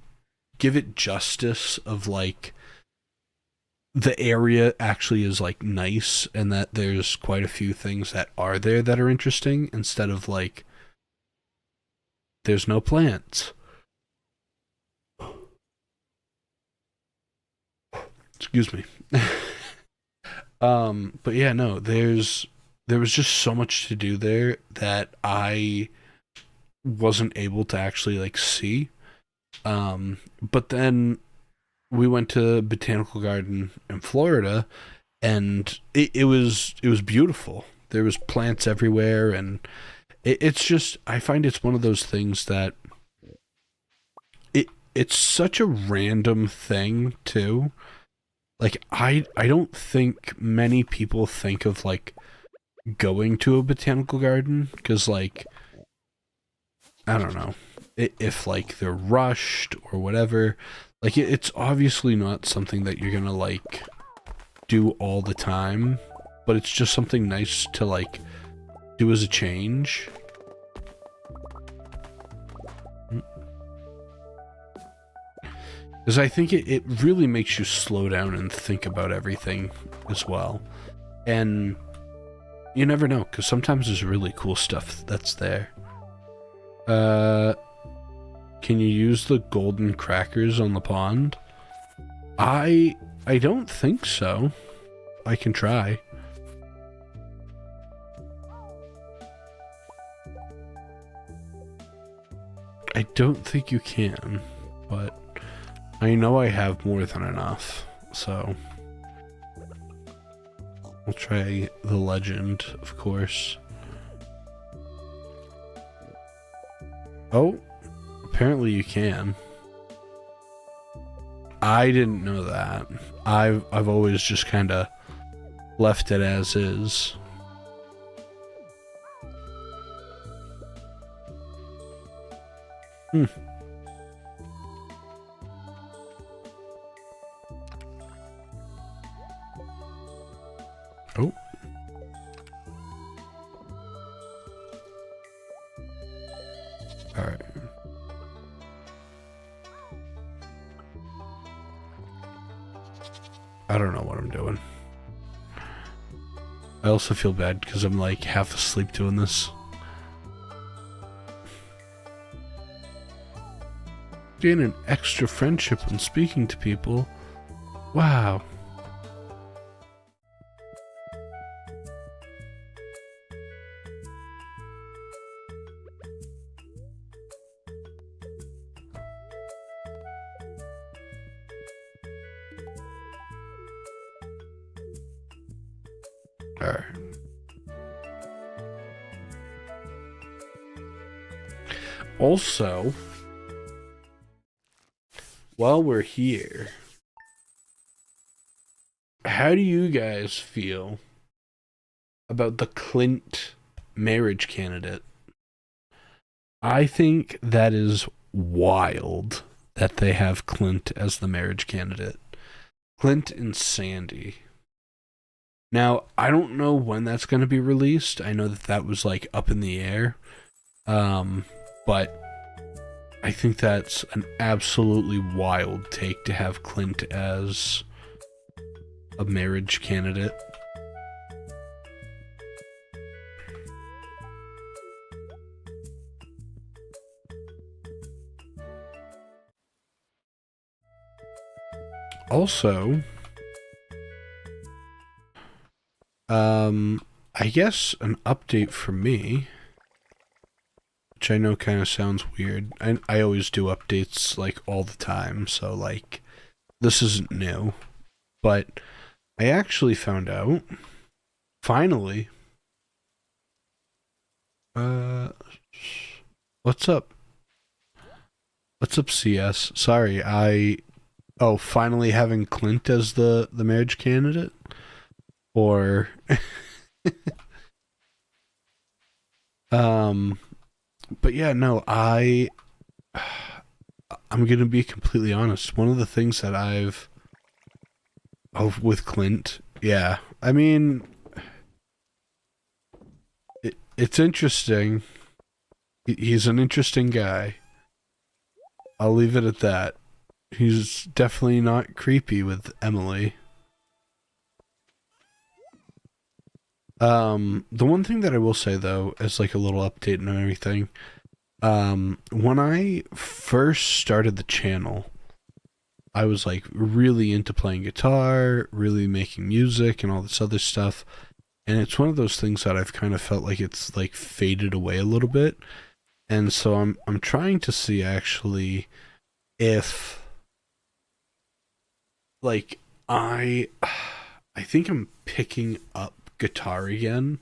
give it justice of like the area actually is like nice, and that there's quite a few things that are there that are interesting, instead of like there's no plants. Excuse me. But yeah, no, there was just so much to do there that I wasn't able to actually like see. But then we went to Botanical Garden in Florida, and it was beautiful. There was plants everywhere, and it's just, I find it's one of those things that it's such a random thing too. Like I don't think many people think of like going to a botanical garden because like I don't know if like they're rushed or whatever. Like it's obviously not something that you're gonna like do all the time, but it's just something nice to like do as a change. Because I think it really makes you slow down and think about everything as well. And you never know, because sometimes there's really cool stuff that's there. Can you use the golden crackers on the pond? I don't think so. I can try. I don't think you can, but I know I have more than enough, so we'll try the legend, of course. Oh, apparently you can. I didn't know that. I've always just kind of left it as is. Hmm. Oh. All right. I don't know what I'm doing. I also feel bad because I'm like half asleep doing this. Gain an extra friendship when speaking to people. Wow. Alright. Also, while we're here, how do you guys feel about the Clint marriage candidate? I think that is wild that they have Clint as the marriage candidate. Clint and Sandy. Now, I don't know when that's going to be released. I know that that was like up in the air. But I think that's an absolutely wild take to have Clint as a marriage candidate. Also, I guess an update for me, which I know kind of sounds weird. I always do updates like all the time, so like this isn't new. But I actually found out, finally, what's up? What's up, CS? Sorry, oh, finally having Clint as the marriage candidate? Or but yeah, no, I'm gonna be completely honest. One of the things that with Clint, yeah, I mean, it's interesting. He's an interesting guy. I'll leave it at that. He's definitely not creepy with Emily. The one thing that I will say though, as like a little update and everything, when I first started the channel, I was like really into playing guitar, really making music and all this other stuff. And it's one of those things that I've kind of felt like it's like faded away a little bit. And so I'm trying to see actually if like I think I'm picking up guitar again.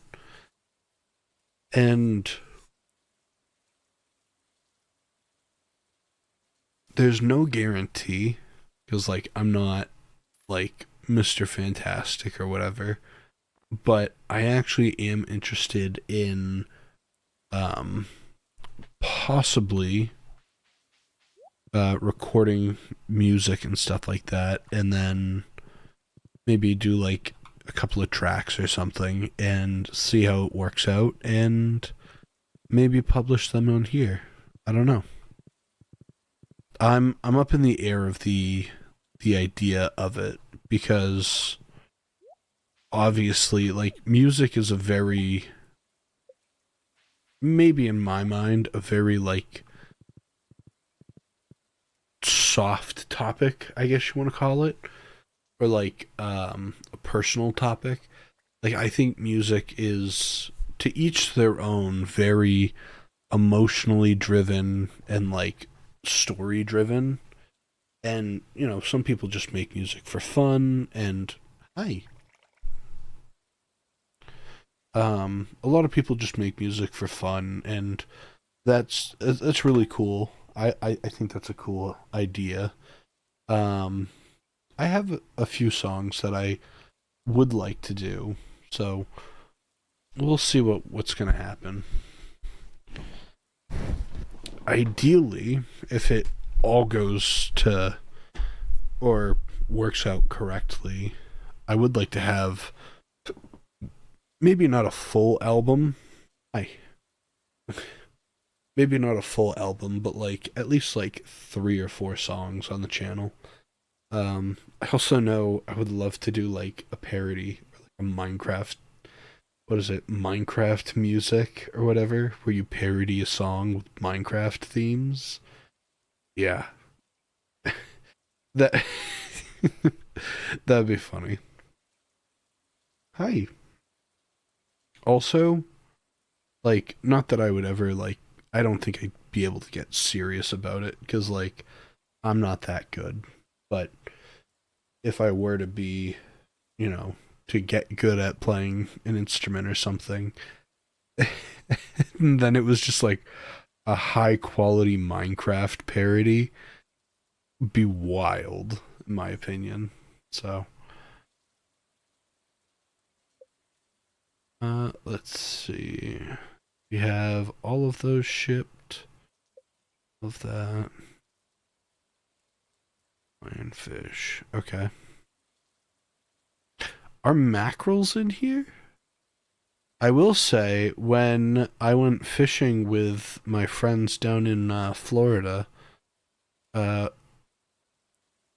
And there's no guarantee because like I'm not like Mr. Fantastic or whatever, but I actually am interested in um possibly recording music and stuff like that, and then maybe do like a couple of tracks or something and see how it works out, and maybe publish them on here. I don't know. I'm up in the air of the idea of it because obviously like music is a very, maybe in my mind, a very like soft topic, I guess you want to call it, or like a personal topic. Like I think music is, to each their own, very emotionally driven and like story driven. And you know, some people just make music for fun, and hi, a lot of people just make music for fun, and that's really cool. I think that's a cool idea. um I have a few songs that I would like to do, so we'll see what's gonna happen. Ideally, if it all goes to, or works out correctly, I would like to have maybe not a full album. I maybe not a full album, but like at least like 3 or 4 songs on the channel. I also know I would love to do like a parody, or like a Minecraft. What is it? Minecraft music or whatever, where you parody a song with Minecraft themes. Yeah, that that'd be funny. Hi. Also, like, not that I would ever like. I don't think I'd be able to get serious about it because like I'm not that good. But if I were to be, you know, to get good at playing an instrument or something, then it was just like a high quality Minecraft parody, be wild, in my opinion. So, let's see. We have all of those shipped. Of that. Lionfish. Okay. Are mackerels in here? I will say, when I went fishing with my friends down in Florida, uh,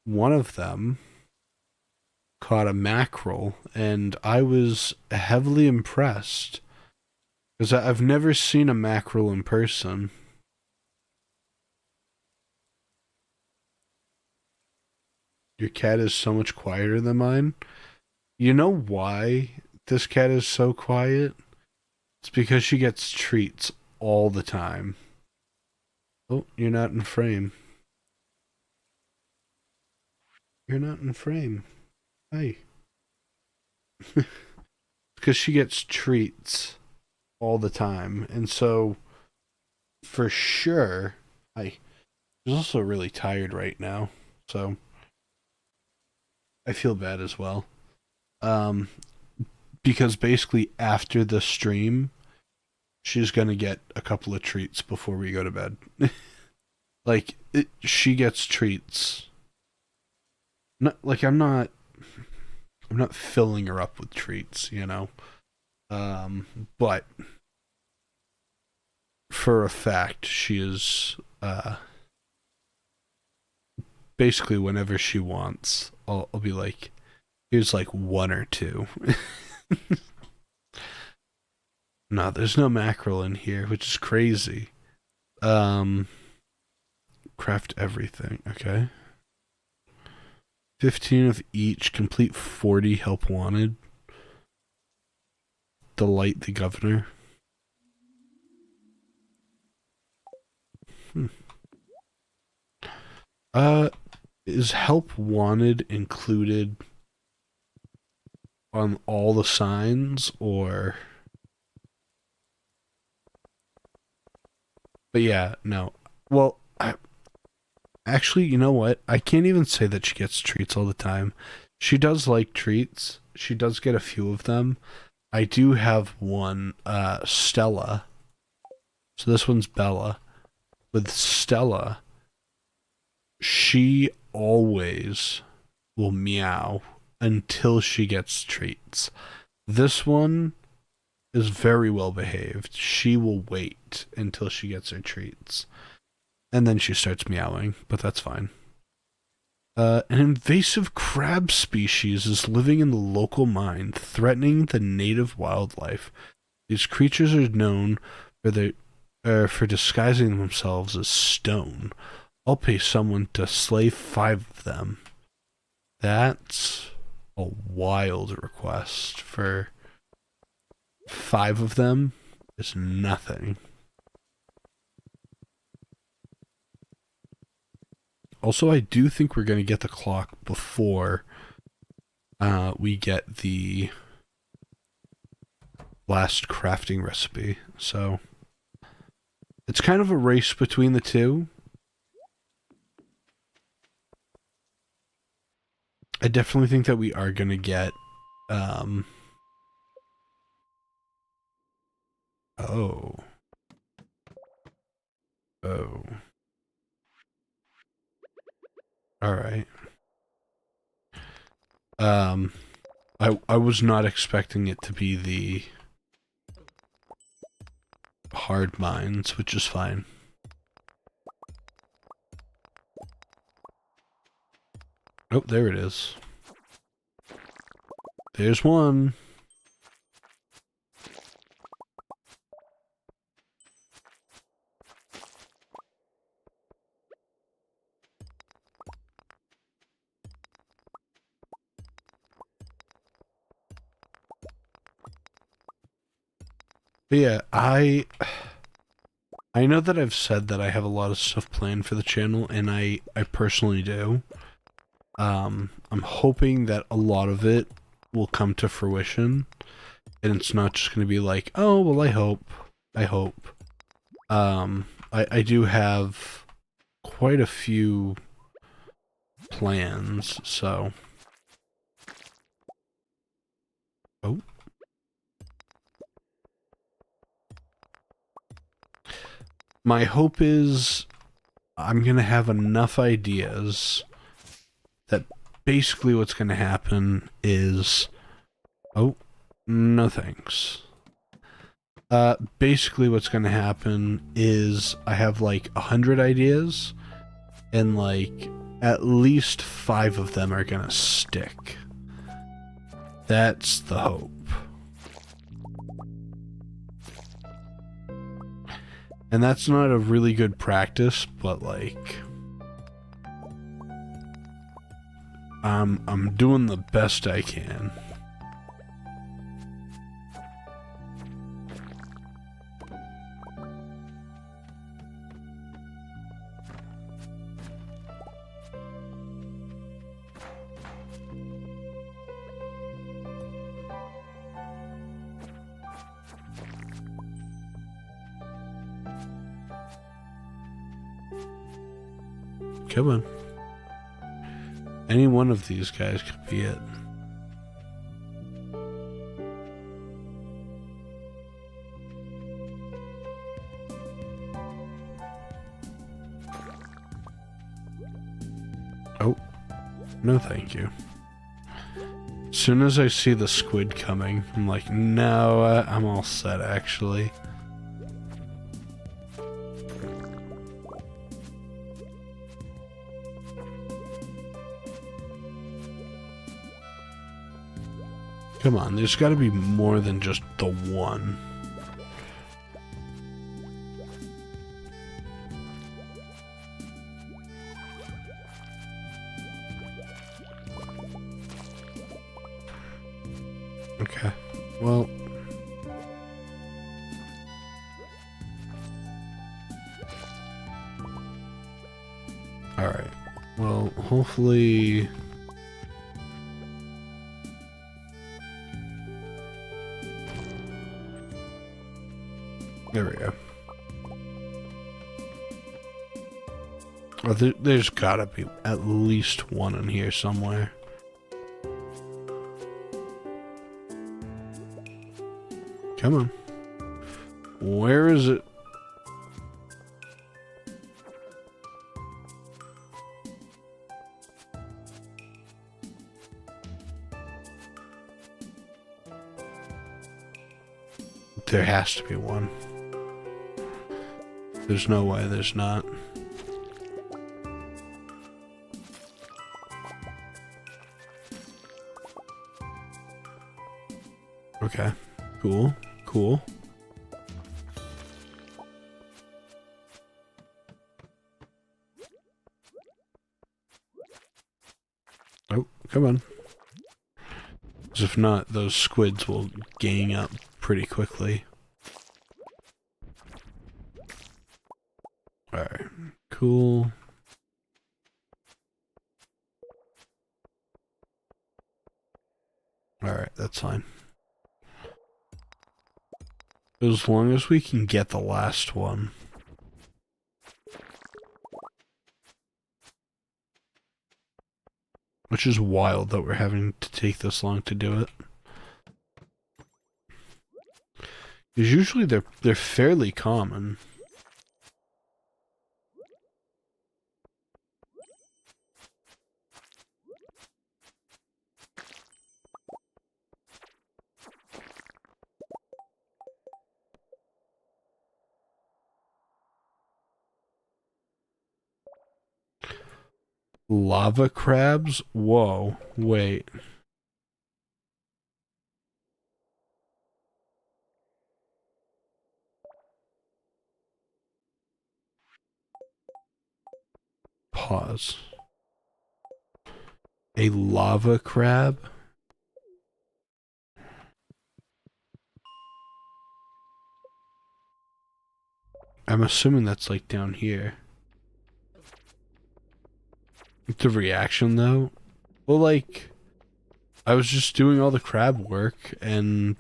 one of them caught a mackerel, and I was heavily impressed because I've never seen a mackerel in person. Your cat is so much quieter than mine. You know why this cat is so quiet? It's because she gets treats all the time. Oh, you're not in frame. You're not in frame. Hi. Because she gets treats all the time. And so, for sure, hi. She's also really tired right now. So, I feel bad as well. Um, because basically after the stream, she's gonna get a couple of treats before we go to bed. Like, she gets treats. Not like I'm not filling her up with treats, you know. But for a fact, she is basically whenever she wants, I'll be like, here's like 1 or 2. No, there's no mackerel in here, which is crazy. Um, craft everything. Okay. 15 of each. Complete 40. Help wanted. Delight the governor. Hmm. Is help wanted included on all the signs, or? But yeah, no. Well, Actually, you know what? I can't even say that she gets treats all the time. She does like treats. She does get a few of them. I do have one, Stella. So this one's Bella. With Stella, she always will meow until she gets treats. This one is very well behaved. She will wait until she gets her treats. And then she starts meowing, but that's fine. An invasive crab species is living in the local mine, threatening the native wildlife. These creatures are known for disguising themselves as stone. I'll pay someone to slay 5 of them. That's a wild request. For 5 of them is nothing. Also, I do think we're going to get the clock before we get the last crafting recipe. So it's kind of a race between the two. I definitely think that we are going to get oh. All right. I was not expecting it to be the hard mines, which is fine. Oh, there it is. There's one. But yeah, I know that I've said that I have a lot of stuff planned for the channel, and I personally do. I'm hoping that a lot of it will come to fruition, and it's not just going to be like, oh, well, I hope. I do have quite a few plans, so. Oh. My hope is I'm going to have enough ideas that basically what's going to happen is... Oh, no thanks. Basically what's going to happen is I have like 100 ideas, and like at least 5 of them are going to stick. That's the hope. And that's not a really good practice, but like... I'm doing the best I can. Come on. Any one of these guys could be it. Oh, no thank you. As soon as I see the squid coming, I'm like, no, I'm all set actually. Come on, there's got to be more than just the one. Okay, well... Alright, well, hopefully... There we go. Oh, there's gotta be at least one in here somewhere. Come on. Where is it? There has to be one. There's no way there's not. Okay. Cool. Cool. Oh, come on. Because if not, those squids will gang up pretty quickly. Alright. Cool. Alright, that's fine. As long as we can get the last one. Which is wild that we're having to take this long to do it. Because usually they're fairly common. Lava crabs? Whoa, wait. Pause. A lava crab? I'm assuming that's like down here. The reaction though? Well, like, I was just doing all the crab work and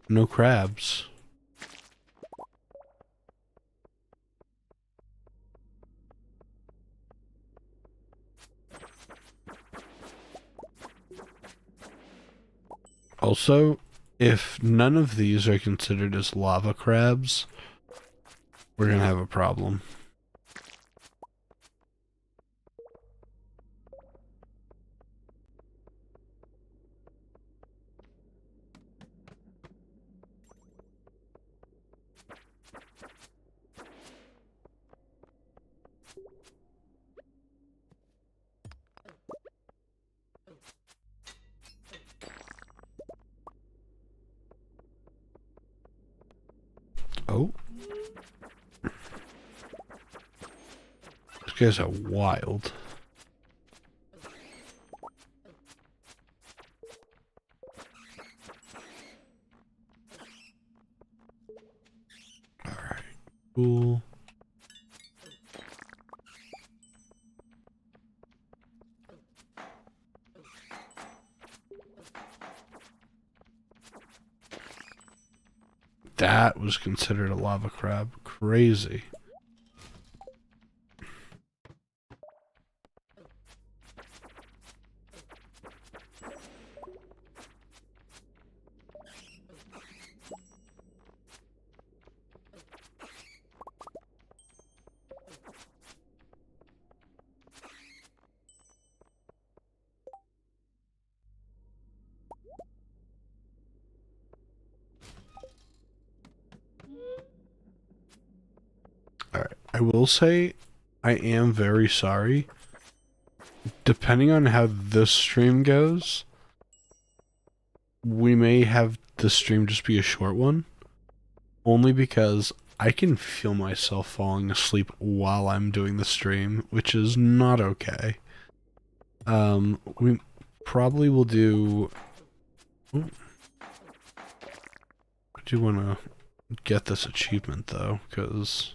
no crabs. Also, if none of these are considered as lava crabs, we're gonna have a problem. Oh. These guys are wild. Alright, cool. That was considered a lava crab. Crazy. Alright, I will say I am very sorry. Depending on how this stream goes, we may have the stream just be a short one. Only because I can feel myself falling asleep while I'm doing the stream, which is not okay. We probably will do... I do want to get this achievement, though, because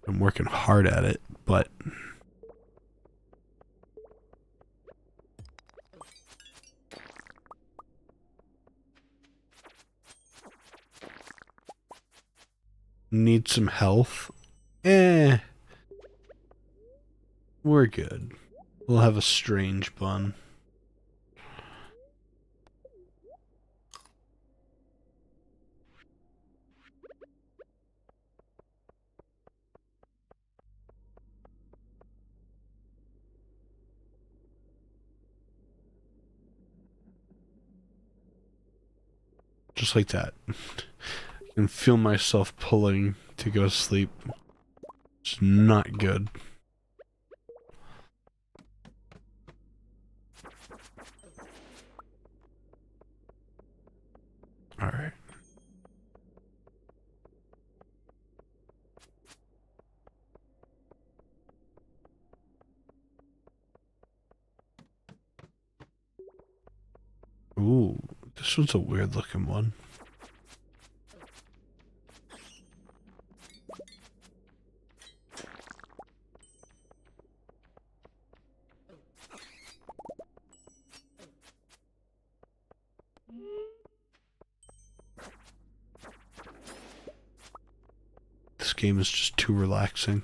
I'm working hard at it, but... Need some health. Eh. We're good. We'll have a strange bun. Just like that. I can feel myself pulling to go to sleep. It's not good. Alright. Ooh, this one's a weird looking one. This game is just too relaxing.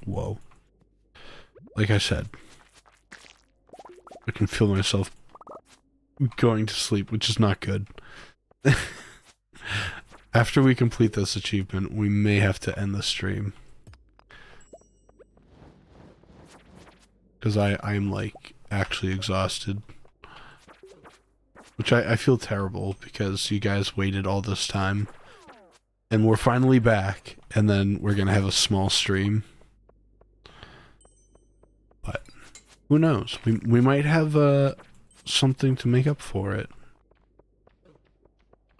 Whoa. Like I said, I can feel myself going to sleep, which is not good. After we complete this achievement, we may have to end the stream. Because I'm like actually exhausted. Which I feel terrible because you guys waited all this time. And we're finally back, and then we're gonna have a small stream. But who knows? We might have something to make up for it.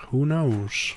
Who knows?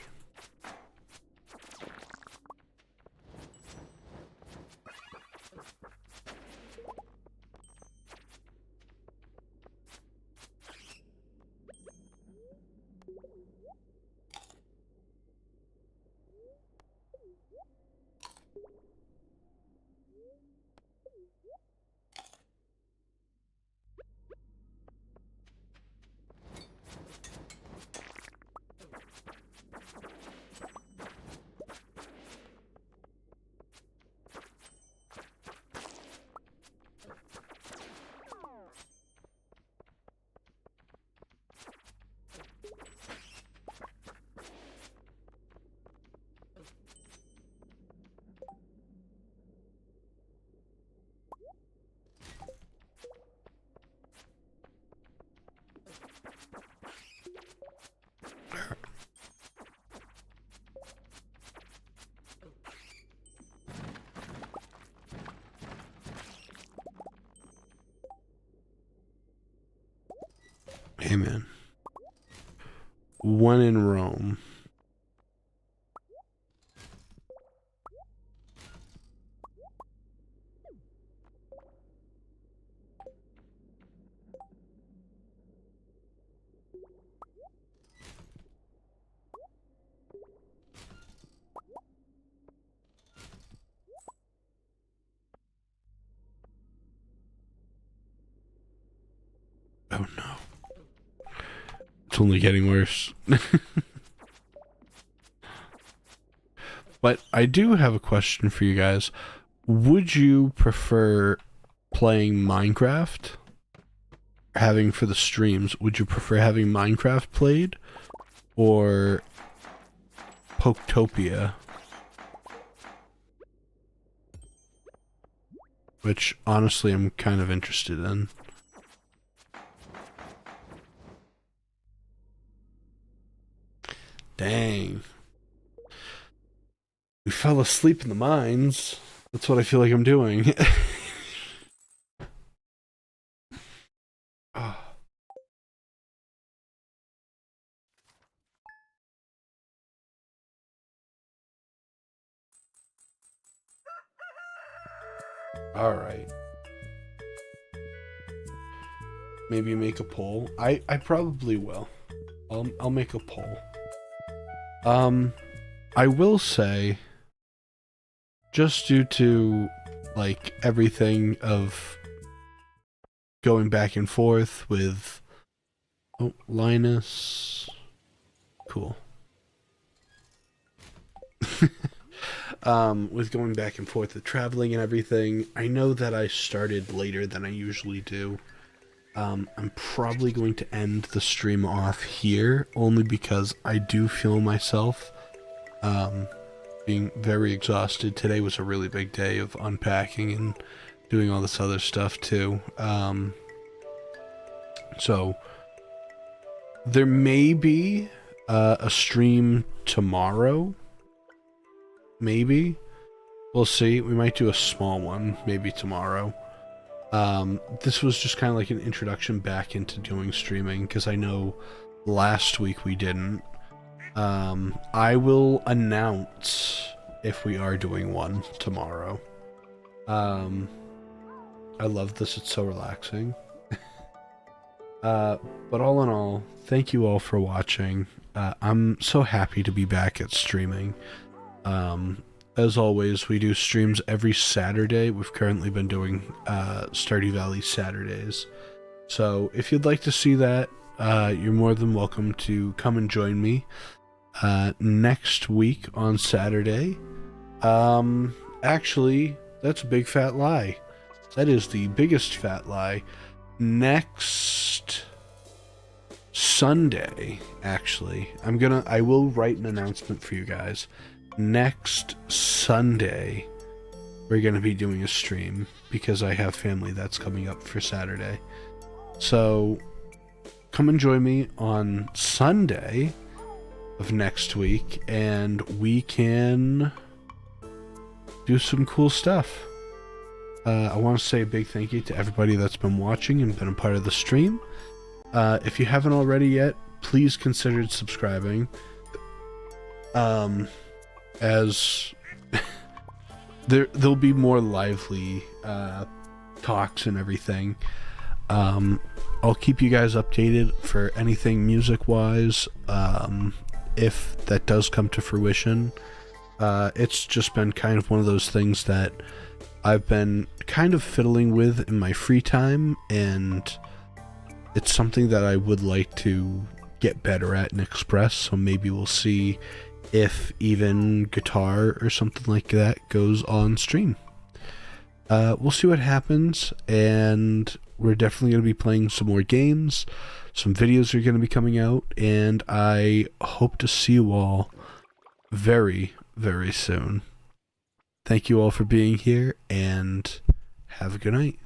Hey man. When in Rome. Oh no. It's only getting worse. But I do have a question for you guys. Would you prefer playing Minecraft? Having for the streams, would you prefer having Minecraft played? Or Poketopia? Which, honestly, I'm kind of interested in. Dang. We fell asleep in the mines. That's what I feel like I'm doing. Oh. Alright. Maybe make a poll. I probably will. I'll make a poll. I will say, just due to, like, everything of going back and forth with... Oh, Linus... Cool. With going back and forth with traveling and everything, I know that I started later than I usually do. I'm probably going to end the stream off here, only because I do feel myself being very exhausted. Today was a really big day of unpacking and doing all this other stuff too. So there may be a stream tomorrow. Maybe. We'll see. We might do a small one, maybe tomorrow. This was just kind of like an introduction back into doing streaming, because I know last week we didn't. I will announce if we are doing one tomorrow. I love this, it's so relaxing. But all in all, thank you all for watching. I'm so happy to be back at streaming. As always, we do streams every Saturday. We've currently been doing Stardew Valley Saturdays. So if you'd like to see that, you're more than welcome to come and join me next week on Saturday. Actually, that's a big fat lie. That is the biggest fat lie. Next Sunday, actually, I will write an announcement for you guys. Next Sunday, we're going to be doing a stream because I have family that's coming up for Saturday. So come and join me on Sunday of next week and we can do some cool stuff. I want to say a big thank you to everybody that's been watching and been a part of the stream. If you haven't already yet, please consider subscribing. As there'll be more lively talks and everything. I'll keep you guys updated for anything music-wise, if that does come to fruition. It's just been kind of one of those things that I've been kind of fiddling with in my free time, and it's something that I would like to get better at and express, so maybe we'll see if even guitar or something like that goes on stream. We'll see what happens, and we're definitely going to be playing some more games. Some videos are going to be coming out, and I hope to see you all very, very soon. Thank you all for being here, and have a good night.